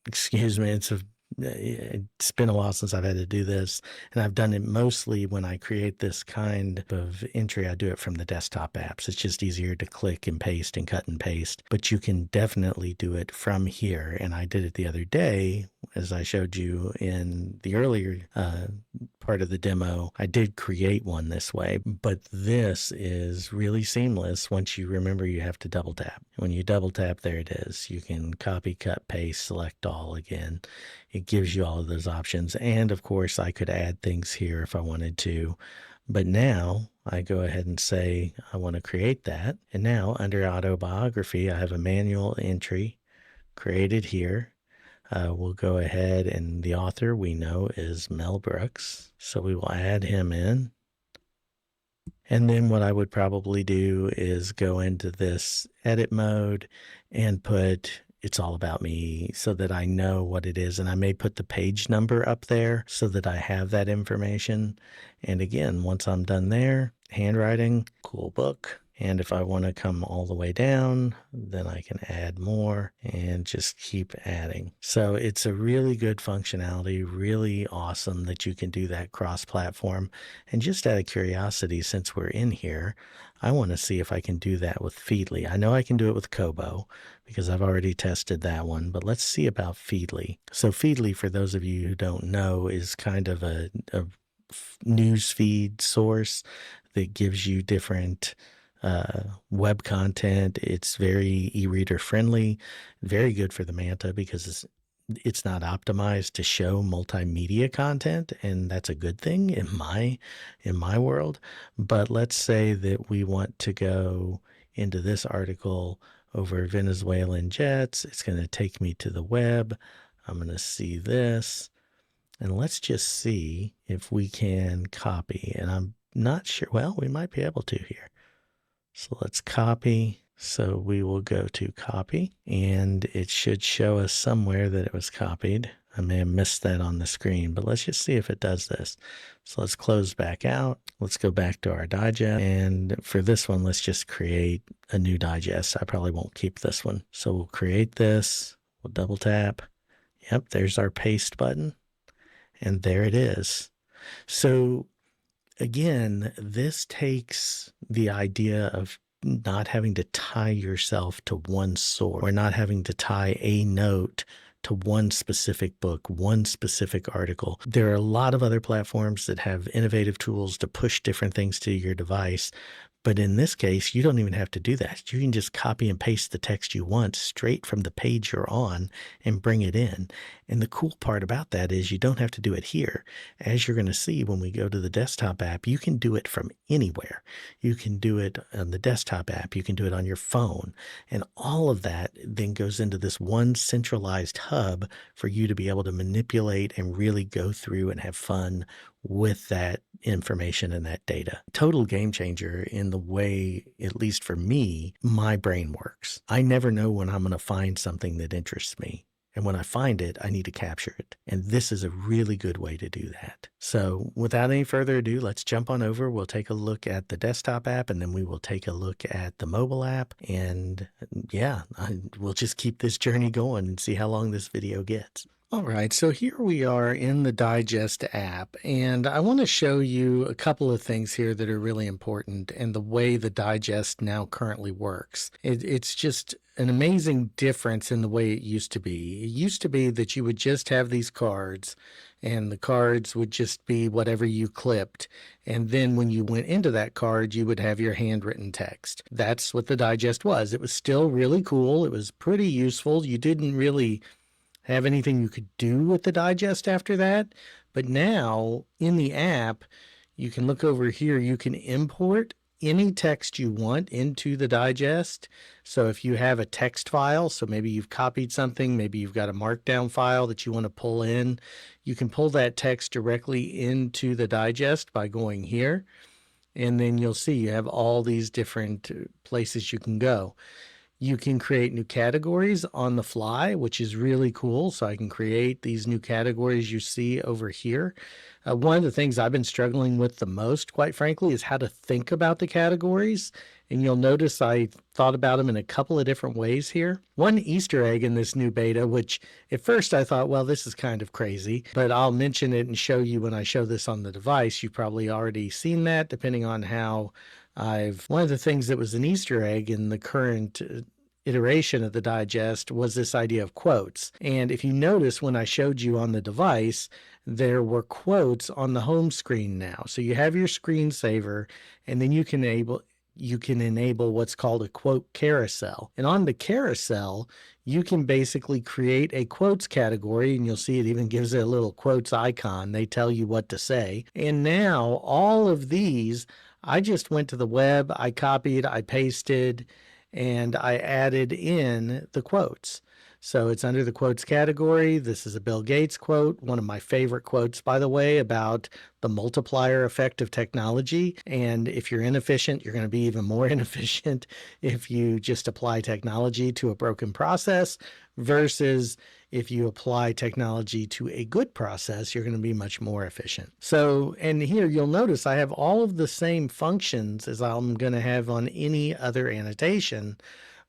Excuse me. It's been a while since I've had to do this, and I've done it mostly when I create this kind of entry. I do it from the desktop apps. It's just easier to click and paste and cut and paste, but you can definitely do it from here. And I did it the other day, as I showed you in the earlier part of the demo. I did create one this way, but this is really seamless once you remember you have to double tap. When you double tap, there it is. You can copy, cut, paste, select all again. It gives you all of those options. And of course, I could add things here if I wanted to. But now I go ahead and say I want to create that. And now under autobiography, I have a manual entry created here. We'll go ahead, and the author we know is Mel Brooks. So we will add him in. And then what I would probably do is go into this edit mode and put "It's All About Me" so that I know what it is. And I may put the page number up there so that I have that information. And again, once I'm done there, handwriting, cool book. And if I want to come all the way down, then I can add more and just keep adding. So it's a really good functionality, really awesome that you can do that cross-platform. And just out of curiosity, since we're in here, I want to see if I can do that with Feedly. I know I can do it with Kobo because I've already tested that one, but let's see about Feedly. So Feedly, for those of you who don't know, is kind of a news feed source that gives you different web content. It's very e-reader friendly, very good for the Manta because it's not optimized to show multimedia content, and that's a good thing in my world. But let's say that we want to go into this article over Venezuelan jets. It's going to take me to the web. I'm going to see this, and let's just see if we can copy. And I'm not sure. Well, we might be able to here. So let's copy. So we will go to copy, and it should show us somewhere that it was copied. I may have missed that on the screen, but let's just see if it does this. So let's close back out. Let's go back to our digest. And for this one, let's just create a new digest. I probably won't keep this one. So we'll create this. We'll double tap. Yep, there's our paste button. And there it is. So again, this takes the idea of not having to tie yourself to one source, or not having to tie a note to one specific book, one specific article. There are a lot of other platforms that have innovative tools to push different things to your device. But in this case, you don't even have to do that. You can just copy and paste the text you want straight from the page you're on and bring it in. And the cool part about that is you don't have to do it here. As you're going to see when we go to the desktop app, you can do it from anywhere. You can do it on the desktop app. You can do it on your phone. And all of that then goes into this one centralized hub for you to be able to manipulate and really go through and have fun with that information and that data. Total game changer in the way, at least for me, my brain works. I never know when I'm going to find something that interests me. And when I find it, I need to capture it. And this is a really good way to do that. So without any further ado, let's jump on over. We'll take a look at the desktop app, and then we will take a look at the mobile app. And yeah, we'll just keep this journey going and see how long this video gets. All right, so here we are in the Digest app, and I want to show you a couple of things here that are really important and the way the Digest now currently works. It's just an amazing difference in the way it used to be. It used to be that you would just have these cards, and the cards would just be whatever you clipped. And then when you went into that card, you would have your handwritten text. That's what the Digest was. It was still really cool. It was pretty useful. You didn't really have anything you could do with the digest after that. But now in the app, you can look over here, you can import any text you want into the digest. So if you have a text file, so maybe you've copied something, maybe you've got a markdown file that you want to pull in, you can pull that text directly into the digest by going here. And then you'll see you have all these different places you can go. You can create new categories on the fly, which is really cool. So I can create these new categories you see over here. One of the things I've been struggling with the most, quite frankly, is how to think about the categories. And you'll notice I thought about them in a couple of different ways here. One Easter egg in this new beta, which at first I thought, well, this is kind of crazy, but I'll mention it and show you when I show this on the device. You've probably already seen that, depending on how one of the things that was an Easter egg in the current iteration of the digest was this idea of quotes. And if you notice when I showed you on the device, there were quotes on the home screen now. So you have your screensaver, and then you can enable what's called a quote carousel. And on the carousel, you can basically create a quotes category, and you'll see it even gives it a little quotes icon. They tell you what to say. And now all of these, I just went to the web, I copied, I pasted, and I added in the quotes. So it's under the quotes category. This is a Bill Gates quote, one of my favorite quotes, by the way, about the multiplier effect of technology. And if you're inefficient, you're going to be even more inefficient if you just apply technology to a broken process, versus if you apply technology to a good process, you're going to be much more efficient. So, and here you'll notice I have all of the same functions as I'm going to have on any other annotation,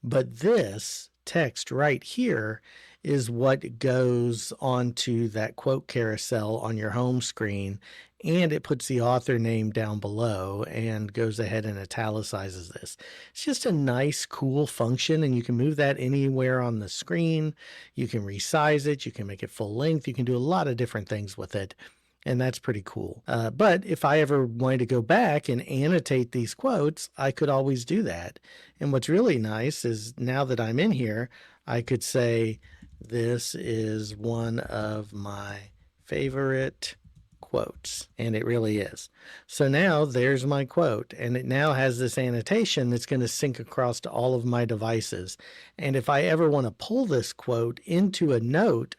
but this text right here is what goes onto that quote carousel on your home screen, and it puts the author name down below and goes ahead and italicizes this. It's just a nice, cool function, and you can move that anywhere on the screen. You can resize it, you can make it full length, you can do a lot of different things with it. And that's pretty cool. But if I ever wanted to go back and annotate these quotes, I could always do that. And what's really nice is now that I'm in here, I could say, this is one of my favorite quotes. And it really is. So now there's my quote, and it now has this annotation that's going to sync across to all of my devices. And if I ever want to pull this quote into a note,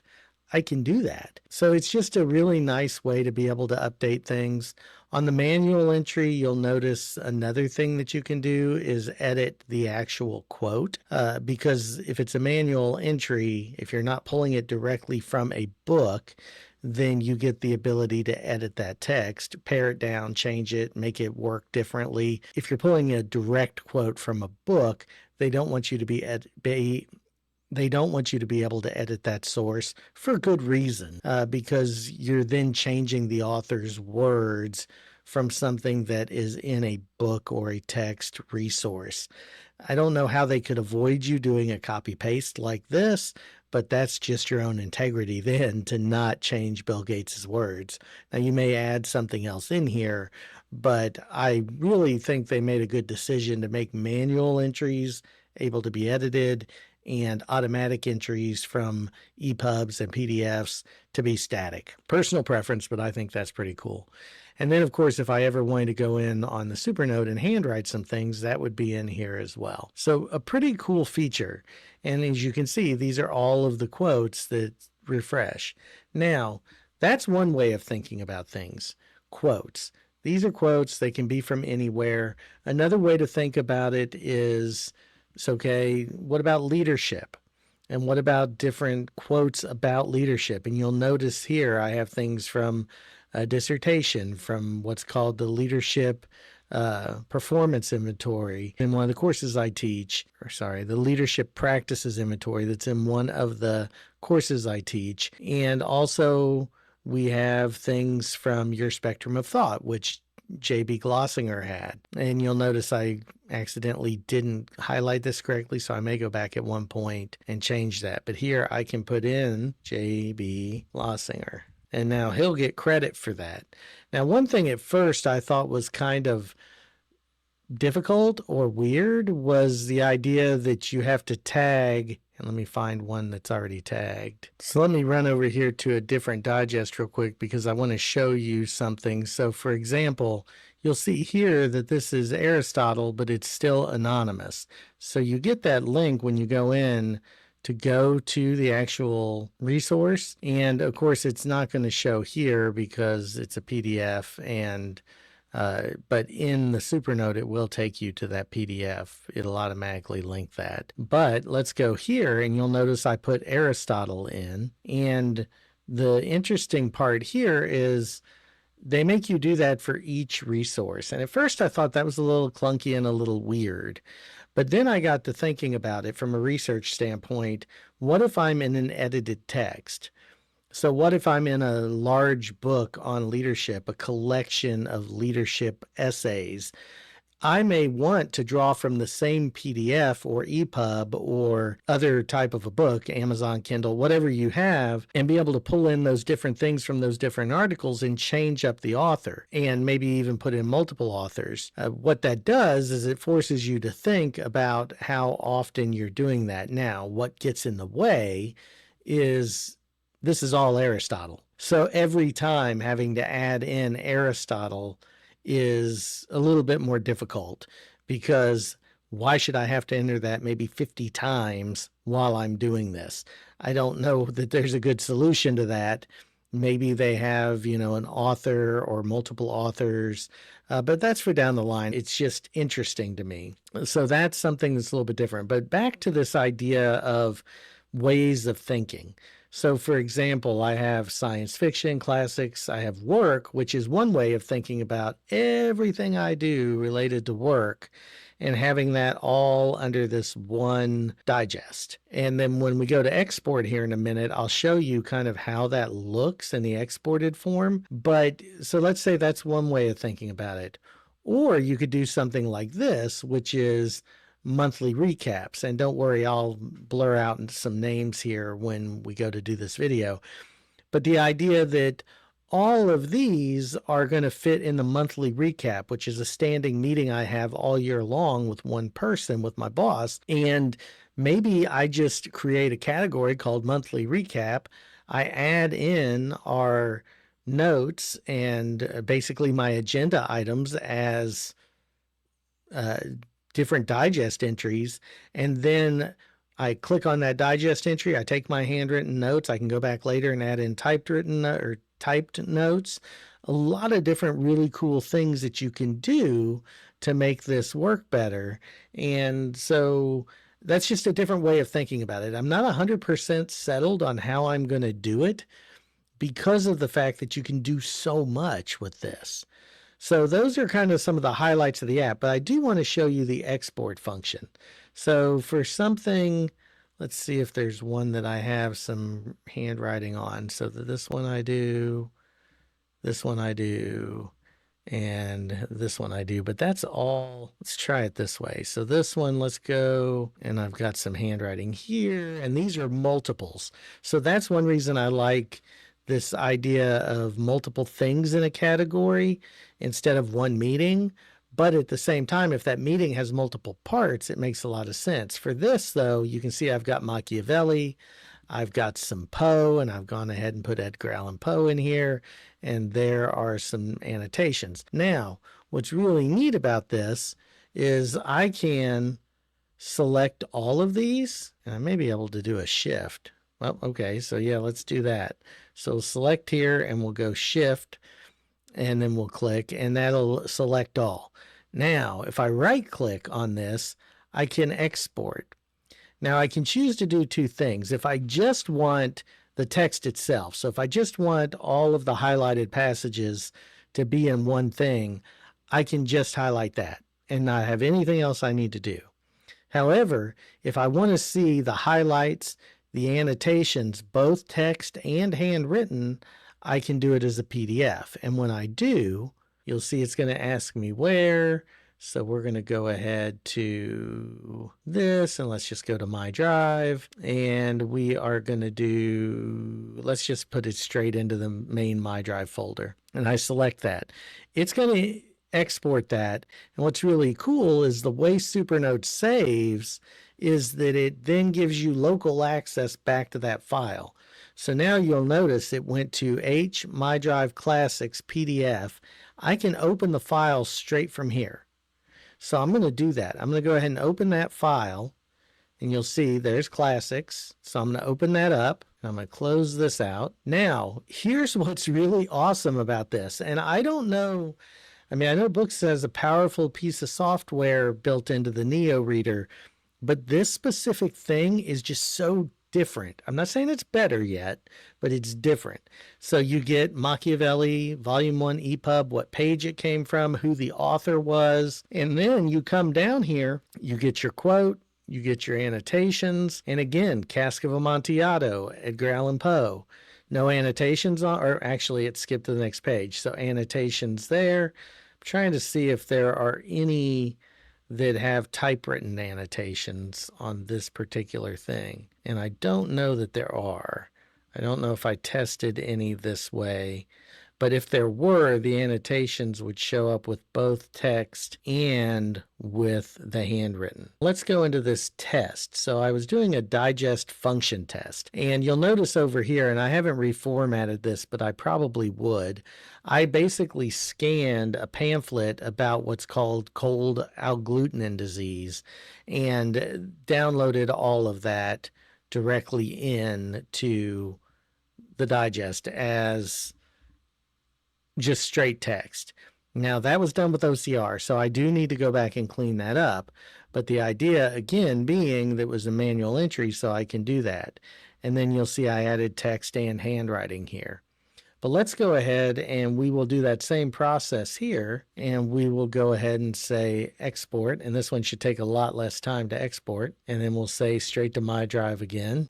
I can do that. So it's just a really nice way to be able to update things. On the manual entry, you'll notice another thing that you can do is edit the actual quote, because if it's a manual entry, if you're not pulling it directly from a book, then you get the ability to edit that text, pare it down, change it, make it work differently. If you're pulling a direct quote from a book, they don't want you to be able to edit that source for good reason, because you're then changing the author's words from something that is in a book or a text resource. I don't know how they could avoid you doing a copy paste like this, but that's just your own integrity then to not change Bill Gates's words. Now you may add something else in here, but I really think they made a good decision to make manual entries able to be edited and automatic entries from EPUBs and PDFs to be static. Personal preference, but I think that's pretty cool. And then, of course, if I ever wanted to go in on the Supernote and handwrite some things, that would be in here as well. So a pretty cool feature. And as you can see, these are all of the quotes that refresh. Now, that's one way of thinking about things. Quotes. These are quotes. They can be from anywhere. Another way to think about it is, okay, what about leadership? And what about different quotes about leadership? And you'll notice here I have things from a dissertation, from what's called the leadership performance inventory in one of the courses I teach, the leadership practices inventory that's in one of the courses I teach. And also we have things from Your Spectrum of Thought, which J.B. Glossinger had. And you'll notice I accidentally didn't highlight this correctly, so I may go back at one point and change that. But here I can put in J.B. Glossinger, and now he'll get credit for that. Now, one thing at first I thought was kind of difficult or weird was the idea that you have to tag, and let me find one that's already tagged. So let me run over here to a different digest real quick because I want to show you something. So for example, you'll see here that this is Aristotle, but it's still anonymous. So you get that link when you go in to go to the actual resource. And of course, it's not going to show here because it's a PDF, and but in the Supernote, it will take you to that PDF. It'll automatically link that. But let's go here, and you'll notice I put Aristotle in. And the interesting part here is they make you do that for each resource. And at first I thought that was a little clunky and a little weird. But then I got to thinking about it from a research standpoint. What if I'm in an edited text? So what if I'm in a large book on leadership, a collection of leadership essays? I may want to draw from the same PDF or EPUB or other type of a book, Amazon Kindle, whatever you have, and be able to pull in those different things from those different articles and change up the author and maybe even put in multiple authors. What that does is it forces you to think about how often you're doing that. Now, what gets in the way is this is all Aristotle. So every time having to add in Aristotle is a little bit more difficult, because why should I have to enter that maybe 50 times while I'm doing this? I don't know that there's a good solution to that. Maybe they have, an author or multiple authors, but that's for down the line. It's just interesting to me. So that's something that's a little bit different. But back to this idea of ways of thinking. So for example, I have science fiction classics, I have work, which is one way of thinking about everything I do related to work and having that all under this one digest. And then when we go to export here in a minute, I'll show you kind of how that looks in the exported form. But so let's say that's one way of thinking about it. Or you could do something like this, which is monthly recaps. And don't worry, I'll blur out some names here when we go to do this video. But the idea that all of these are going to fit in the monthly recap, which is a standing meeting I have all year long with one person, with my boss. And maybe I just create a category called monthly recap. I add in our notes and basically my agenda items as different digest entries, and then I click on that digest entry, I take my handwritten notes, I can go back later and add in typewritten or typed notes. A lot of different really cool things that you can do to make this work better. And so that's just a different way of thinking about it. I'm not 100% settled on how I'm going to do it because of the fact that you can do so much with this. So those are kind of some of the highlights of the app, but I do want to show you the export function. So for something, let's see if there's one that I have some handwriting on. So this one I do, this one I do, and this one I do, but that's all. Let's try it this way. So this one, let's go, and I've got some handwriting here, and these are multiples. So that's one reason I like this idea of multiple things in a category instead of one meeting. But at the same time, if that meeting has multiple parts, it makes a lot of sense. For this, though, you can see I've got Machiavelli, I've got some Poe, and I've gone ahead and put Edgar Allan Poe in here, and there are some annotations. Now, what's really neat about this is I can select all of these, and I may be able to do a shift. Well, okay, so yeah, let's do that. So select here, and we'll go shift, and then we'll click, and that'll select all. Now, if I right click on this, I can export. Now I can choose to do two things. If I just want the text itself, so if I just want all of the highlighted passages to be in one thing, I can just highlight that and not have anything else I need to do. However, if I want to see the highlights, the annotations, both text and handwritten, I can do it as a PDF. And when I do, you'll see it's going to ask me where. So we're going to go ahead to this, and let's just go to my drive, and we are going to do, let's just put it straight into the main My Drive folder. And I select that. It's going to export that. And what's really cool is the way Supernote saves is that it then gives you local access back to that file. So now you'll notice it went to H My Drive Classics PDF. I can open the file straight from here. So I'm going to do that. I'm going to go ahead and open that file, and you'll see there's Classics. So I'm going to open that up. I'm going to close this out. Now, here's what's really awesome about this. And I don't know, I mean, I know Books has a powerful piece of software built into the Neo reader, but this specific thing is just so different. I'm not saying it's better yet, but it's different. So you get Machiavelli, Volume 1 EPUB, what page it came from, who the author was, and then you come down here, you get your quote, you get your annotations, and again, Cask of Amontillado, Edgar Allan Poe. No annotations on, or actually it skipped to the next page. So annotations there. I'm trying to see if there are any that have typewritten annotations on this particular thing. And I don't know that there are. I don't know if I tested any this way. But if there were, the annotations would show up with both text and with the handwritten. Let's go into this test. So I was doing a digest function test. And you'll notice over here, and I haven't reformatted this, but I probably would. I basically scanned a pamphlet about what's called cold agglutinin disease and downloaded all of that directly into the digest as just straight text. Now that was done with OCR, so I do need to go back and clean that up. But the idea, again, being that it was a manual entry, so I can do that. And then you'll see I added text and handwriting here. But let's go ahead and we will do that same process here, and we will go ahead and say export, and this one should take a lot less time to export. And then we'll say straight to my drive again.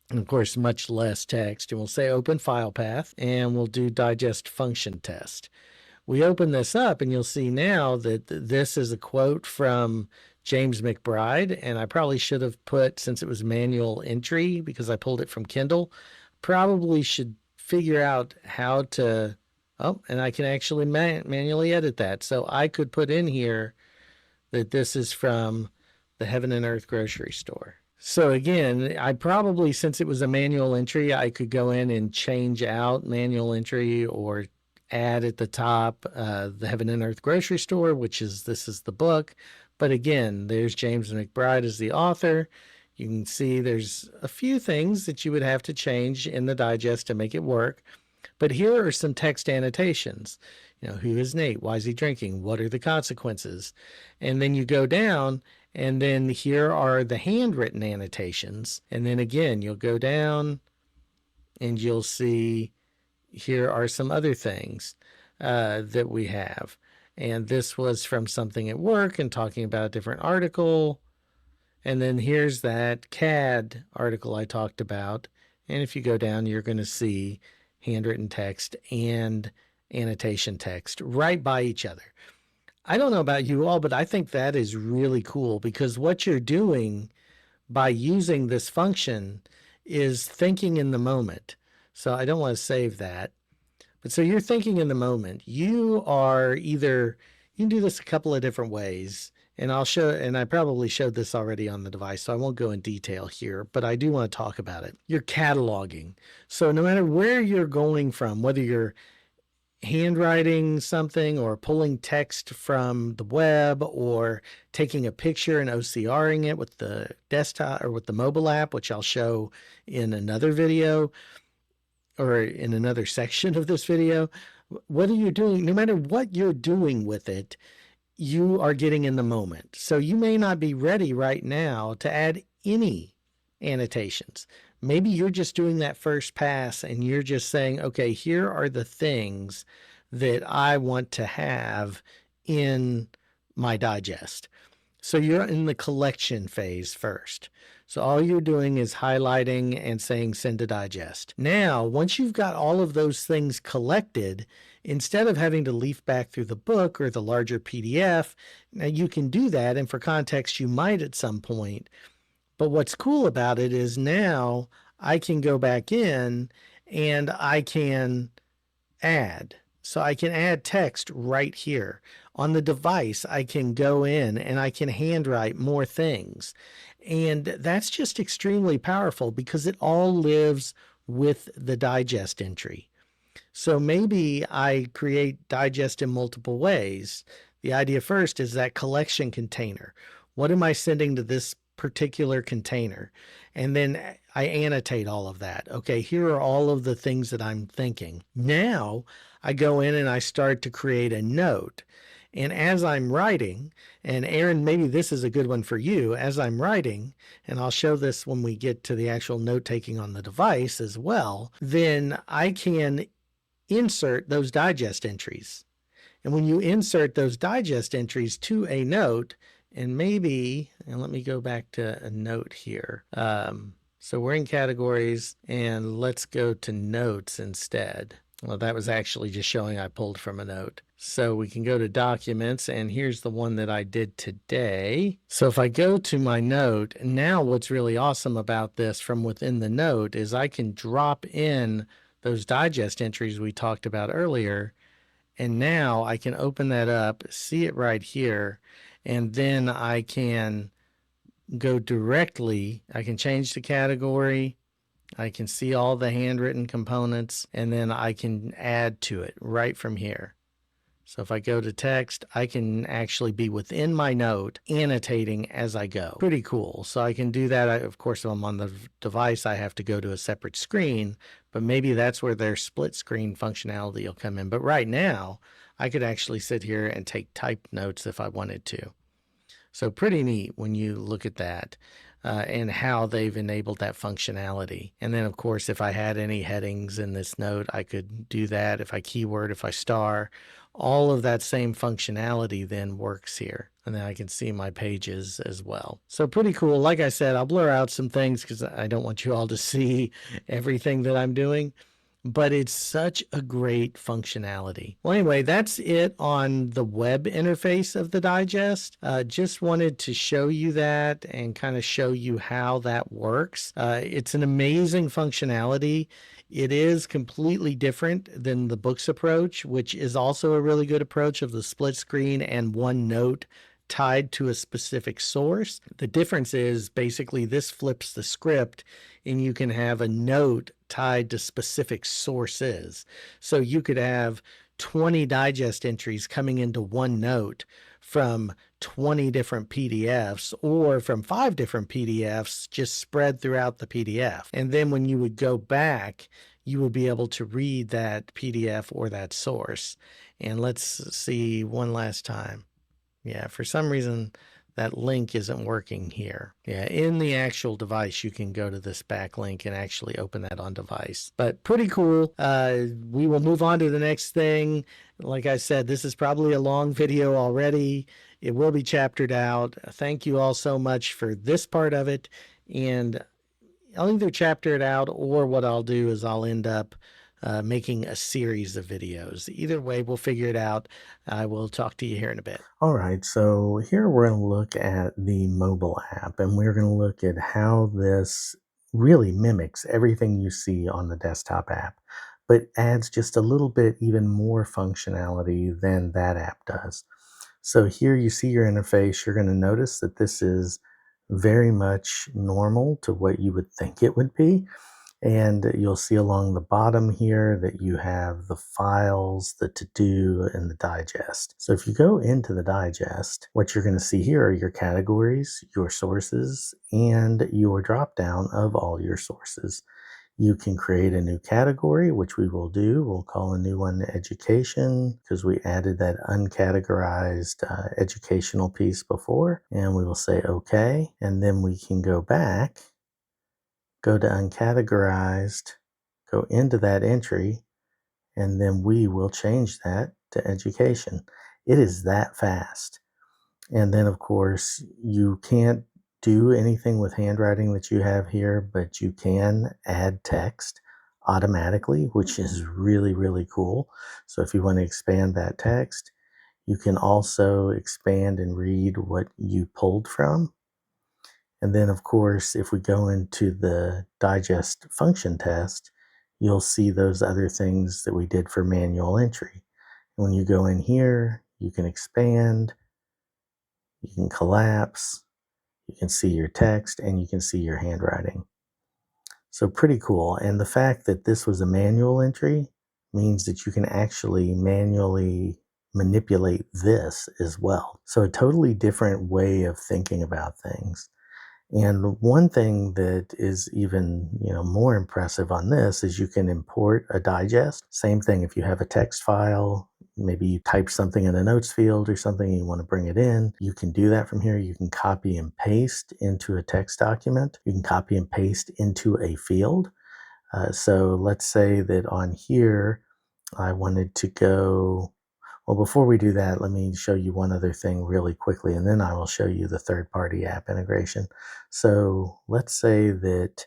And of course, much less text. And we'll say open file path, and we'll do digest function test. We open this up, and you'll see now that this is a quote from James McBride. And I probably should have put, since it was manual entry, because I pulled it from Kindle, probably should figure out how to, oh, and I can actually manually edit that. So I could put in here that this is from the Heaven and Earth grocery store. So again, I probably, since it was a manual entry, I could go in and change out manual entry or add at the top the Heaven and Earth grocery store, which is, this is the book. But again, there's James McBride as the author. You can see there's a few things that you would have to change in the digest to make it work. But here are some text annotations. You know, who is Nate? Why is he drinking? What are the consequences? And then you go down, and then here are the handwritten annotations. And then again, you'll go down and you'll see here are some other things that we have. And this was from something at work and talking about a different article. And then here's that CAD article I talked about. And if you go down, you're going to see handwritten text and annotation text right by each other. I don't know about you all, but I think that is really cool, because what you're doing by using this function is thinking in the moment. So I don't want to save that. But so you're thinking in the moment. You are either, you can do this a couple of different ways. And I'll show, and I probably showed this already on the device, so I won't go in detail here, but I do want to talk about it. You're cataloging. So no matter where you're going from, whether you're handwriting something or pulling text from the web or taking a picture and OCRing it with the desktop or with the mobile app, which I'll show in another video or in another section of this video, what are you doing? No matter what you're doing with it, you are getting in the moment. So you may not be ready right now to add any annotations. Maybe you're just doing that first pass and you're just saying, okay, here are the things that I want to have in my digest. So you're in the collection phase first. So all you're doing is highlighting and saying send to digest. Now, once you've got all of those things collected, instead of having to leaf back through the book or the larger PDF, now you can do that. And for context, you might at some point. But what's cool about it is now I can go back in and I can add. So I can add text right here. On the device, I can go in and I can handwrite more things. And that's just extremely powerful because it all lives with the digest entry. So maybe I create digest in multiple ways. The idea first is that collection container. What am I sending to this particular container? And then I annotate all of that. Okay, here are all of the things that I'm thinking. Now I go in and I start to create a note. And as I'm writing, and Aaron, maybe this is a good one for you, as I'm writing, and I'll show this when we get to the actual note taking on the device as well, then I can insert those digest entries. And when you insert those digest entries to a note, and maybe, and let me go back to a note here. So we're in categories, and let's go to notes instead. Well, that was actually just showing I pulled from a note. So we can go to documents, and here's the one that I did today. So if I go to my note, now what's really awesome about this from within the note is I can drop in those digest entries we talked about earlier. And now I can open that up, see it right here, and then I can go directly. I can change the category. I can see all the handwritten components, and then I can add to it right from here. So if I go to text, I can actually be within my note annotating as I go. Pretty cool. So I can do that. Of course, if I'm on the device, I have to go to a separate screen, but maybe that's where their split screen functionality will come in. But right now, I could actually sit here and take typed notes if I wanted to. So pretty neat when you look at that. And how they've enabled that functionality. And then, of course, if I had any headings in this note, I could do that. If I keyword, if I star, all of that same functionality then works here. And then I can see my pages as well. So pretty cool. Like I said, I'll blur out some things because I don't want you all to see everything that I'm doing. But it's such a great functionality. Well, anyway, that's it on the web interface of the digest. Just wanted to show you that and kind of show you how that works. It's an amazing functionality. It is completely different than the books approach, which is also a really good approach of the split screen and one note tied to a specific source. The difference is basically this flips the script and you can have a note tied to specific sources. So you could have 20 digest entries coming into one note from 20 different PDFs or from 5 different PDFs just spread throughout the PDF. And then when you would go back, you would be able to read that PDF or that source. And let's see one last time. Yeah, for some reason that link isn't working here. Yeah, in the actual device, you can go to this back link and actually open that on device. But pretty cool. We will move on to the next thing. Like I said, this is probably a long video already. It will be chaptered out. Thank you all so much for this part of it. And I'll either chapter it out or what I'll do is I'll end up making a series of videos. Either way, we'll figure it out. I will talk to you here in a bit. All right, so here we're going to look at the mobile app, and we're going to look at how this really mimics everything you see on the desktop app, but adds just a little bit even more functionality than that app does. So here you see your interface. You're going to notice that this is very much normal to what you would think it would be. And you'll see along the bottom here that you have the files, the to-do, and the digest. So if you go into the digest, what you're going to see here are your categories, your sources, and your drop-down of all your sources. You can create a new category, which we will do. We'll call a new one education because we added that uncategorized educational piece before. And we will say OK. And then we can go back, go to uncategorized, go into that entry, and then we will change that to education. It is that fast. And then, of course, you can't do anything with handwriting that you have here, but you can add text automatically, which is really, really cool. So if you want to expand that text, you can also expand and read what you pulled from. And then, of course, if we go into the digest function test, you'll see those other things that we did for manual entry. When you go in here, you can expand, you can collapse, you can see your text, and you can see your handwriting. So pretty cool. And the fact that this was a manual entry means that you can actually manually manipulate this as well. So a totally different way of thinking about things. And one thing that is even, more impressive on this is you can import a digest. Same thing if you have a text file, maybe you type something in a notes field or something and you want to bring it in, you can do that from here. You can copy and paste into a text document. You can copy and paste into a field. So let's say that on here, I wanted to go, well, before we do that, let me show you one other thing really quickly, and then I will show you the third-party app integration. So let's say that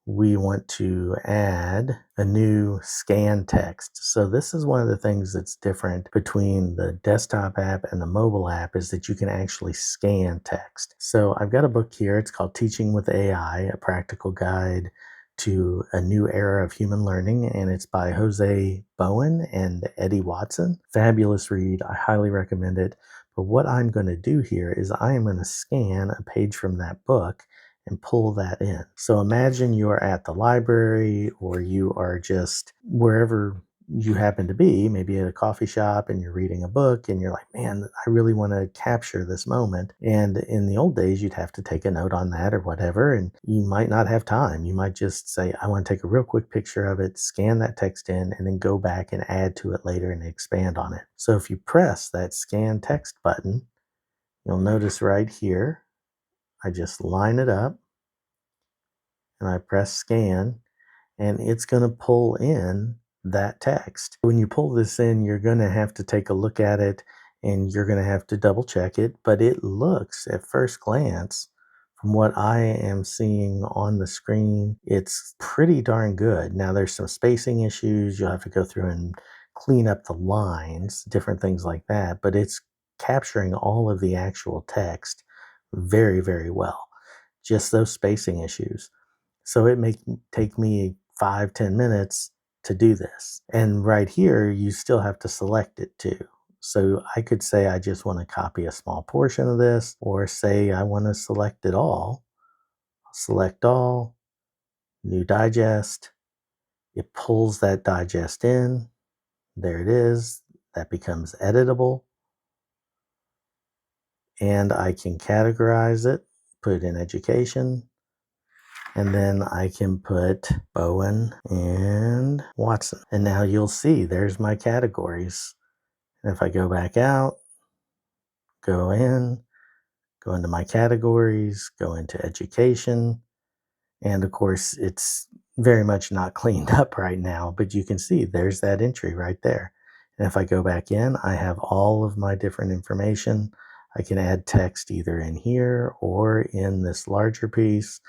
we want to add a new scan text. So this is one of the things that's different between the desktop app and the mobile app is that you can actually scan text. So I've got a book here. It's called Teaching with AI, a practical guide to a new era of human learning, and it's by Jose Bowen and Eddie Watson. Fabulous read. I highly recommend it. But what I'm going to do here is I am going to scan a page from that book and pull that in. So imagine you're at the library or you are just wherever you happen to be, maybe at a coffee shop and you're reading a book and you're like, man, I really want to capture this moment. And in the old days, you'd have to take a note on that or whatever, and you might not have time. You might just say, I want to take a real quick picture of it, scan that text in, and then go back and add to it later and expand on it. So if you press that scan text button, you'll notice right here, I just line it up and I press scan, and it's going to pull in that text. When you pull this in, you're going to have to take a look at it and you're going to have to double check it, but it looks at first glance, from what I am seeing on the screen, it's pretty darn good. Now there's some spacing issues. You'll have to go through and clean up the lines, different things like that, but it's capturing all of the actual text very, very well. Just those spacing issues. So it may take me 5-10 minutes to do this. And right here, you still have to select it too. So I could say I just want to copy a small portion of this, or say I want to select it all. Select all, new digest. It pulls that digest in. There it is. That becomes editable. And I can categorize it, put it in education, and then I can put Bowen and Watson. And now you'll see there's my categories. And if I go back out, go into my categories, go into education. And of course, it's very much not cleaned up right now, but you can see there's that entry right there. And if I go back in, I have all of my different information. I can add text either in here or in this larger piece.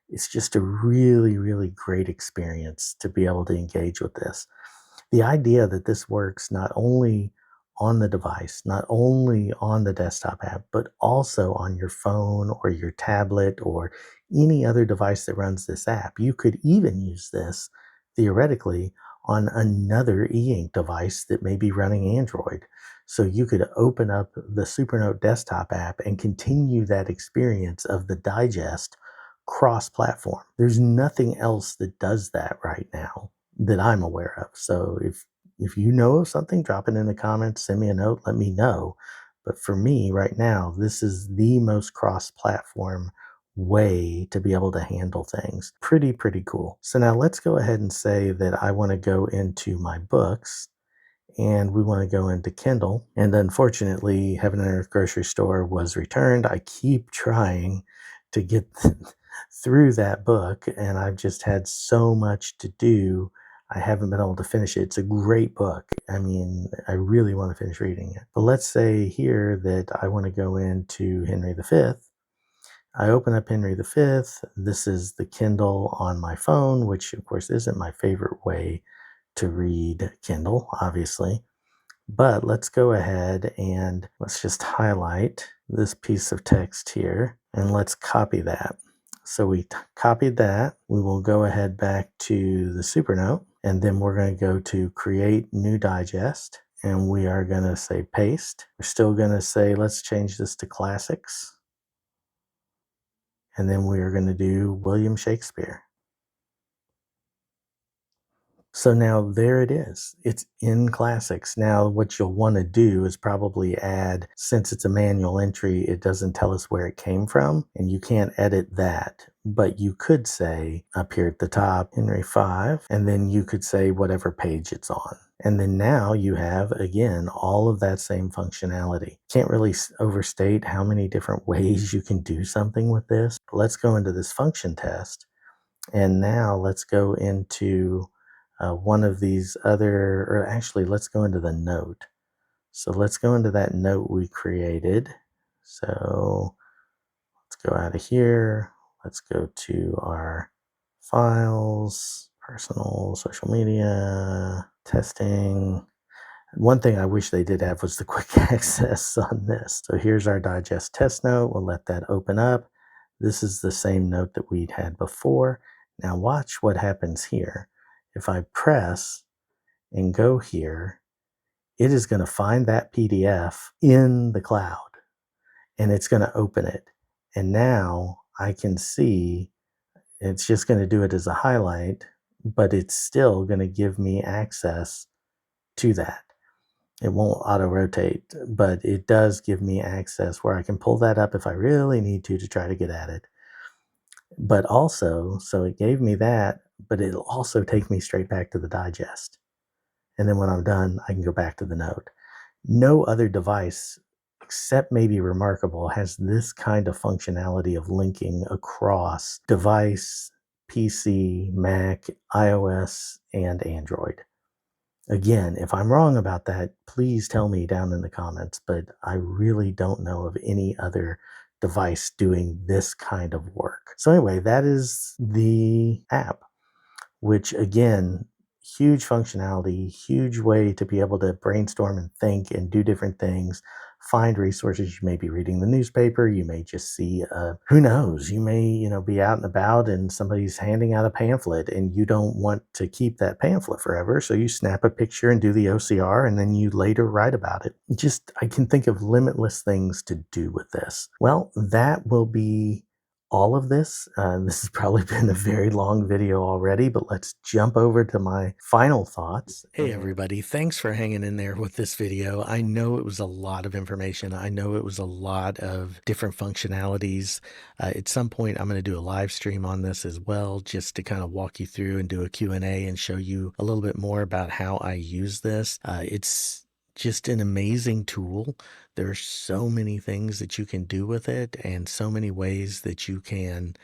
It's just a really, really great experience to be able to engage with this. The idea that this works not only on the device, not only on the desktop app, but also on your phone or your tablet or any other device that runs this app. You could even use this theoretically on another e-ink device that may be running Android. So you could open up the Supernote desktop app and continue that experience of the digest cross-platform. There's nothing else that does that right now that I'm aware of. So if you know of something, drop it in the comments, send me a note, let me know. But for me right now, this is the most cross-platform way to be able to handle things. Pretty cool. So now let's go ahead and say that I want to go into my books and we want to go into Kindle. And unfortunately, Heaven and Earth Grocery Store was returned. I keep trying to get through that book, and I've just had so much to do. I haven't been able to finish it. It's a great book. I mean, I really want to finish reading it. But let's say here that I want to go into Henry V. I open up Henry V. This is the Kindle on my phone, which of course isn't my favorite way to read Kindle, obviously. But let's go ahead and let's just highlight this piece of text here and let's copy that. So we copied that. We will go ahead back to the Supernote, and then we're going to go to create new digest. and we are going to say paste. We're still going to say, let's change this to classics. And then we are going to do William Shakespeare. So now there it is. It's in classics. Now what you'll want to do is probably add, since it's a manual entry, it doesn't tell us where it came from, and you can't edit that. But you could say up here at the top, Henry V, and then you could say whatever page it's on. And then now you have, again, all of that same functionality. Can't really overstate how many different ways you can do something with this. Let's go into this function test. And now let's go into one of these other, or actually let's go into the note. So let's go into that note we created. So let's go out of here. Let's go to our files, personal, social media, testing. One thing I wish they did have was the quick access on this. So here's our digest test note. We'll let that open up. This is the same note that we'd had before. Now watch what happens here. If I press and go here, it is going to find that PDF in the cloud and it's going to open it. And now I can see it's just going to do it as a highlight, but it's still going to give me access to that. It won't auto rotate, but it does give me access where I can pull that up if I really need to try to get at it. But also, so it gave me that, but it'll also take me straight back to the digest. And then when I'm done, I can go back to the note. No other device, except maybe Remarkable, has this kind of functionality of linking across device, PC, Mac, iOS, and Android. Again, if I'm wrong about that, please tell me down in the comments, but I really don't know of any other device doing this kind of work. So anyway, that is the app, which again, huge functionality, huge way to be able to brainstorm and think and do different things, find resources. You may be reading the newspaper, you may just see, who knows, you may, be out and about and somebody's handing out a pamphlet and you don't want to keep that pamphlet forever. So you snap a picture and do the OCR and then you later write about it. I can think of limitless things to do with this. Well, that will be all of this. This has probably been a very long video already, but let's jump over to my final thoughts. Hey everybody, thanks for hanging in there with this video. I know it was a lot of information. I know it was a lot of different functionalities. At some point, I'm going to do a live stream on this as well, just to kind of walk you through and do a Q&A and show you a little bit more about how I use this. It's just an amazing tool. There are so many things that you can do with it and so many ways that you can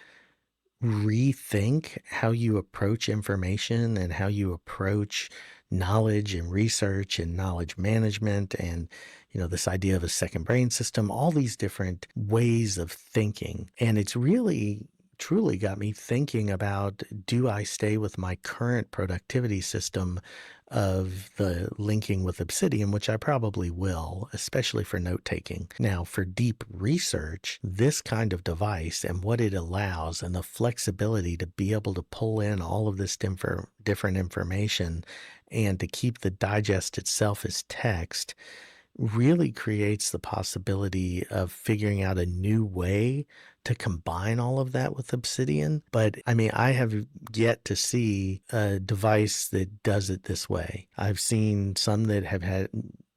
rethink how you approach information and how you approach knowledge and research and knowledge management and this idea of a second brain system, all these different ways of thinking. And it's really truly got me thinking about, do I stay with my current productivity system of the linking with Obsidian, which I probably will, especially for note taking. Now, for deep research, this kind of device and what it allows and the flexibility to be able to pull in all of this different information and to keep the digest itself as text really creates the possibility of figuring out a new way to combine all of that with Obsidian. But I mean, I have yet to see a device that does it this way. I've seen some that have had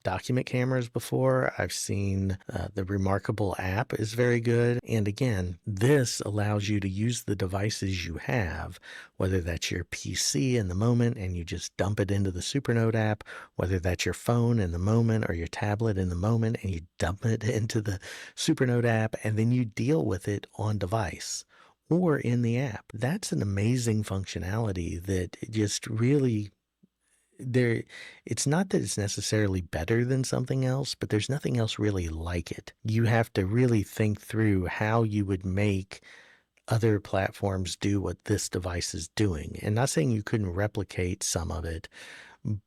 document cameras before. I've seen the Remarkable app is very good. And again, this allows you to use the devices you have, whether that's your PC in the moment and you just dump it into the Supernote app, whether that's your phone in the moment or your tablet in the moment and you dump it into the Supernote app and then you deal with it on device or in the app. That's an amazing functionality that just really it's not that it's necessarily better than something else, but there's nothing else really like it. You have to really think through how you would make other platforms do what this device is doing. And not saying you couldn't replicate some of it,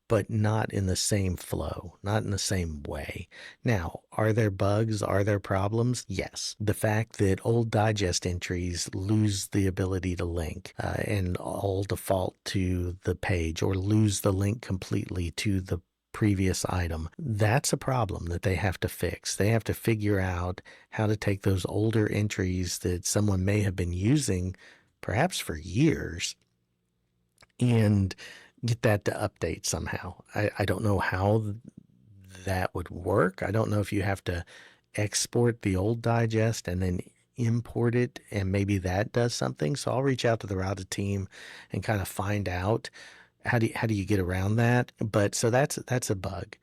but not in the same flow, not in the same way. Now, are there bugs? Are there problems? Yes. The fact that old digest entries lose the ability to link and all default to the page or lose the link completely to the previous item. That's a problem that they have to fix. They have to figure out how to take those older entries that someone may have been using perhaps for years and get that to update somehow. I don't know how that would work. I don't know if you have to export the old digest and then import it, and maybe that does something. So I'll reach out to the Rada team and kind of find out how do you get around that. But so that's a bug.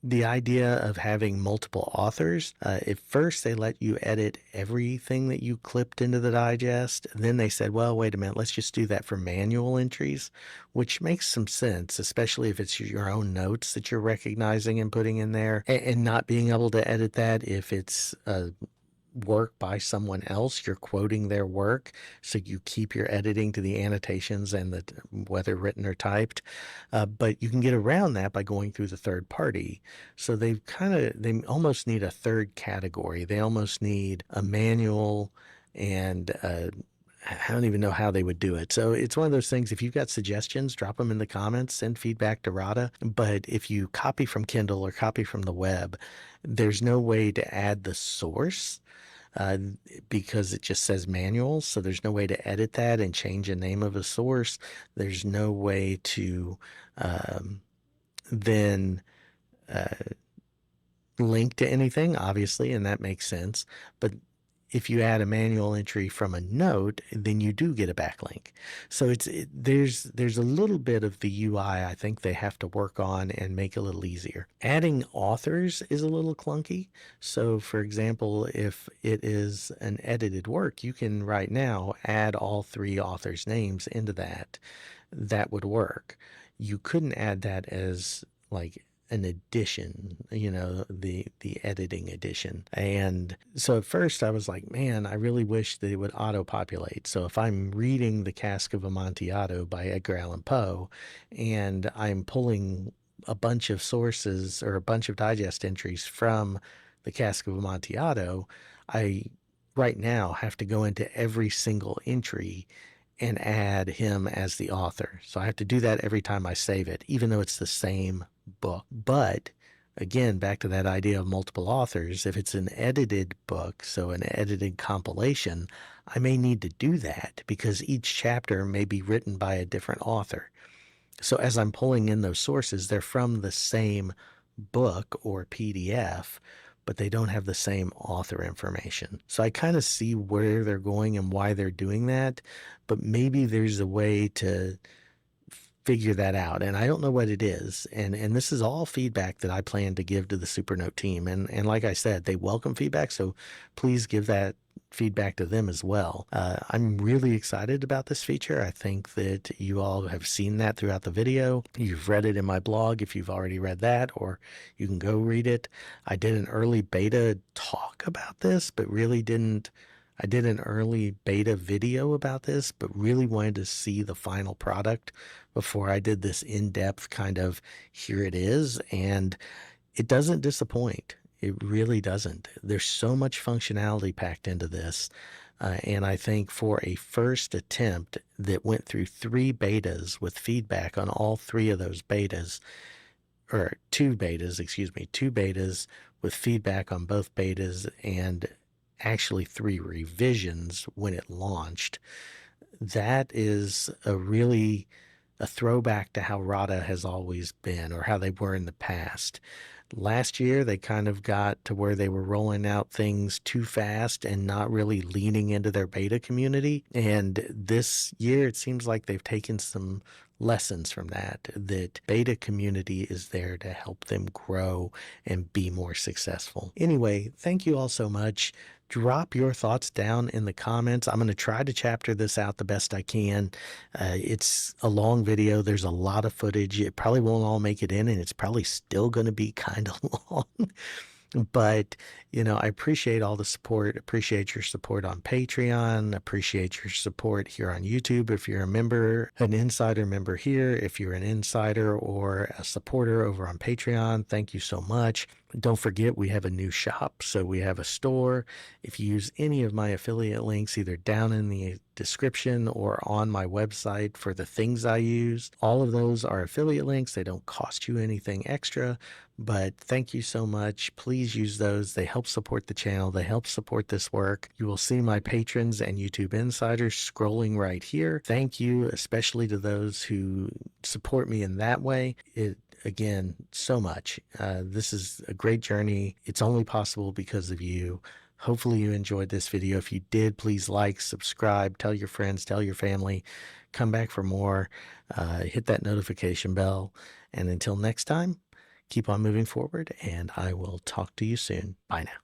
The idea of having multiple authors, at first they let you edit everything that you clipped into the digest. Then they said, well, wait a minute, let's just do that for manual entries, which makes some sense, especially if it's your own notes that you're recognizing and putting in there, and not being able to edit that if it's work by someone else. You're quoting their work, so you keep your editing to the annotations and the whether written or typed. But you can get around that by going through the third party. So they almost need a third category. They almost need a manual, and I don't even know how they would do it. So it's one of those things. If you've got suggestions, drop them in the comments, send feedback to Rada. But if you copy from Kindle or copy from the web, there's no way to add the source because it just says manual. So there's no way to edit that and change the name of a source. There's no way to then link to anything, obviously, and that makes sense. But if you add a manual entry from a note, then you do get a backlink. So there's a little bit of the UI I think they have to work on and make a little easier. Adding authors is a little clunky. So for example, if it is an edited work, you can right now add all 3 authors' names into that. That would work. You couldn't add that as like an edition, the editing edition. And so at first I was like, man, I really wish that it would auto-populate. So if I'm reading The Cask of Amontillado by Edgar Allan Poe and I'm pulling a bunch of sources or a bunch of digest entries from The Cask of Amontillado, I right now have to go into every single entry and add him as the author. So I have to do that every time I save it, even though it's the same book. But again, back to that idea of multiple authors, if it's an edited book, so an edited compilation, I may need to do that because each chapter may be written by a different author. So as I'm pulling in those sources, they're from the same book or PDF, but they don't have the same author information. So I kind of see where they're going and why they're doing that, but maybe there's a way to figure that out. And I don't know what it is. And this is all feedback that I plan to give to the Supernote team. And like I said, they welcome feedback. So please give that feedback to them as well. I'm really excited about this feature. I think that you all have seen that throughout the video. You've read it in my blog if you've already read that, or you can go read it. I did an early beta talk about this, but really didn't. I did an early beta video about this, but really wanted to see the final product before I did this in-depth kind of here it is. And it doesn't disappoint. It really doesn't. There's so much functionality packed into this. And I think for a first attempt that went through 3 betas with feedback on all 3 of those betas, or 2 betas, excuse me, 2 betas with feedback on both betas and actually 3 revisions when it launched, that is a throwback to how Rada has always been, or how they were in the past. Last year, they kind of got to where they were rolling out things too fast and not really leaning into their beta community. And this year, it seems like they've taken some lessons from that beta community is there to help them grow and be more successful. Anyway, thank you all so much. Drop your thoughts down in the comments. I'm going to try to chapter this out the best I can. It's a long video. There's a lot of footage. It probably won't all make it in, and it's probably still going to be kind of long. But, I appreciate all the support, appreciate your support on Patreon, appreciate your support here on YouTube. If you're a member, an insider member here, if you're an insider or a supporter over on Patreon, thank you so much. Don't forget, we have a new shop. So we have a store. If you use any of my affiliate links, either down in the description or on my website for the things I use. All of those are affiliate links. They don't cost you anything extra, but thank you so much. Please use those. They help support the channel. They help support this work. You will see my patrons and YouTube insiders scrolling right here. Thank you, especially to those who support me in that way. Again, so much. This is a great journey. It's only possible because of you. Hopefully you enjoyed this video. If you did, please like, subscribe, tell your friends, tell your family, come back for more, hit that notification bell. And until next time, keep on moving forward, and I will talk to you soon. Bye now.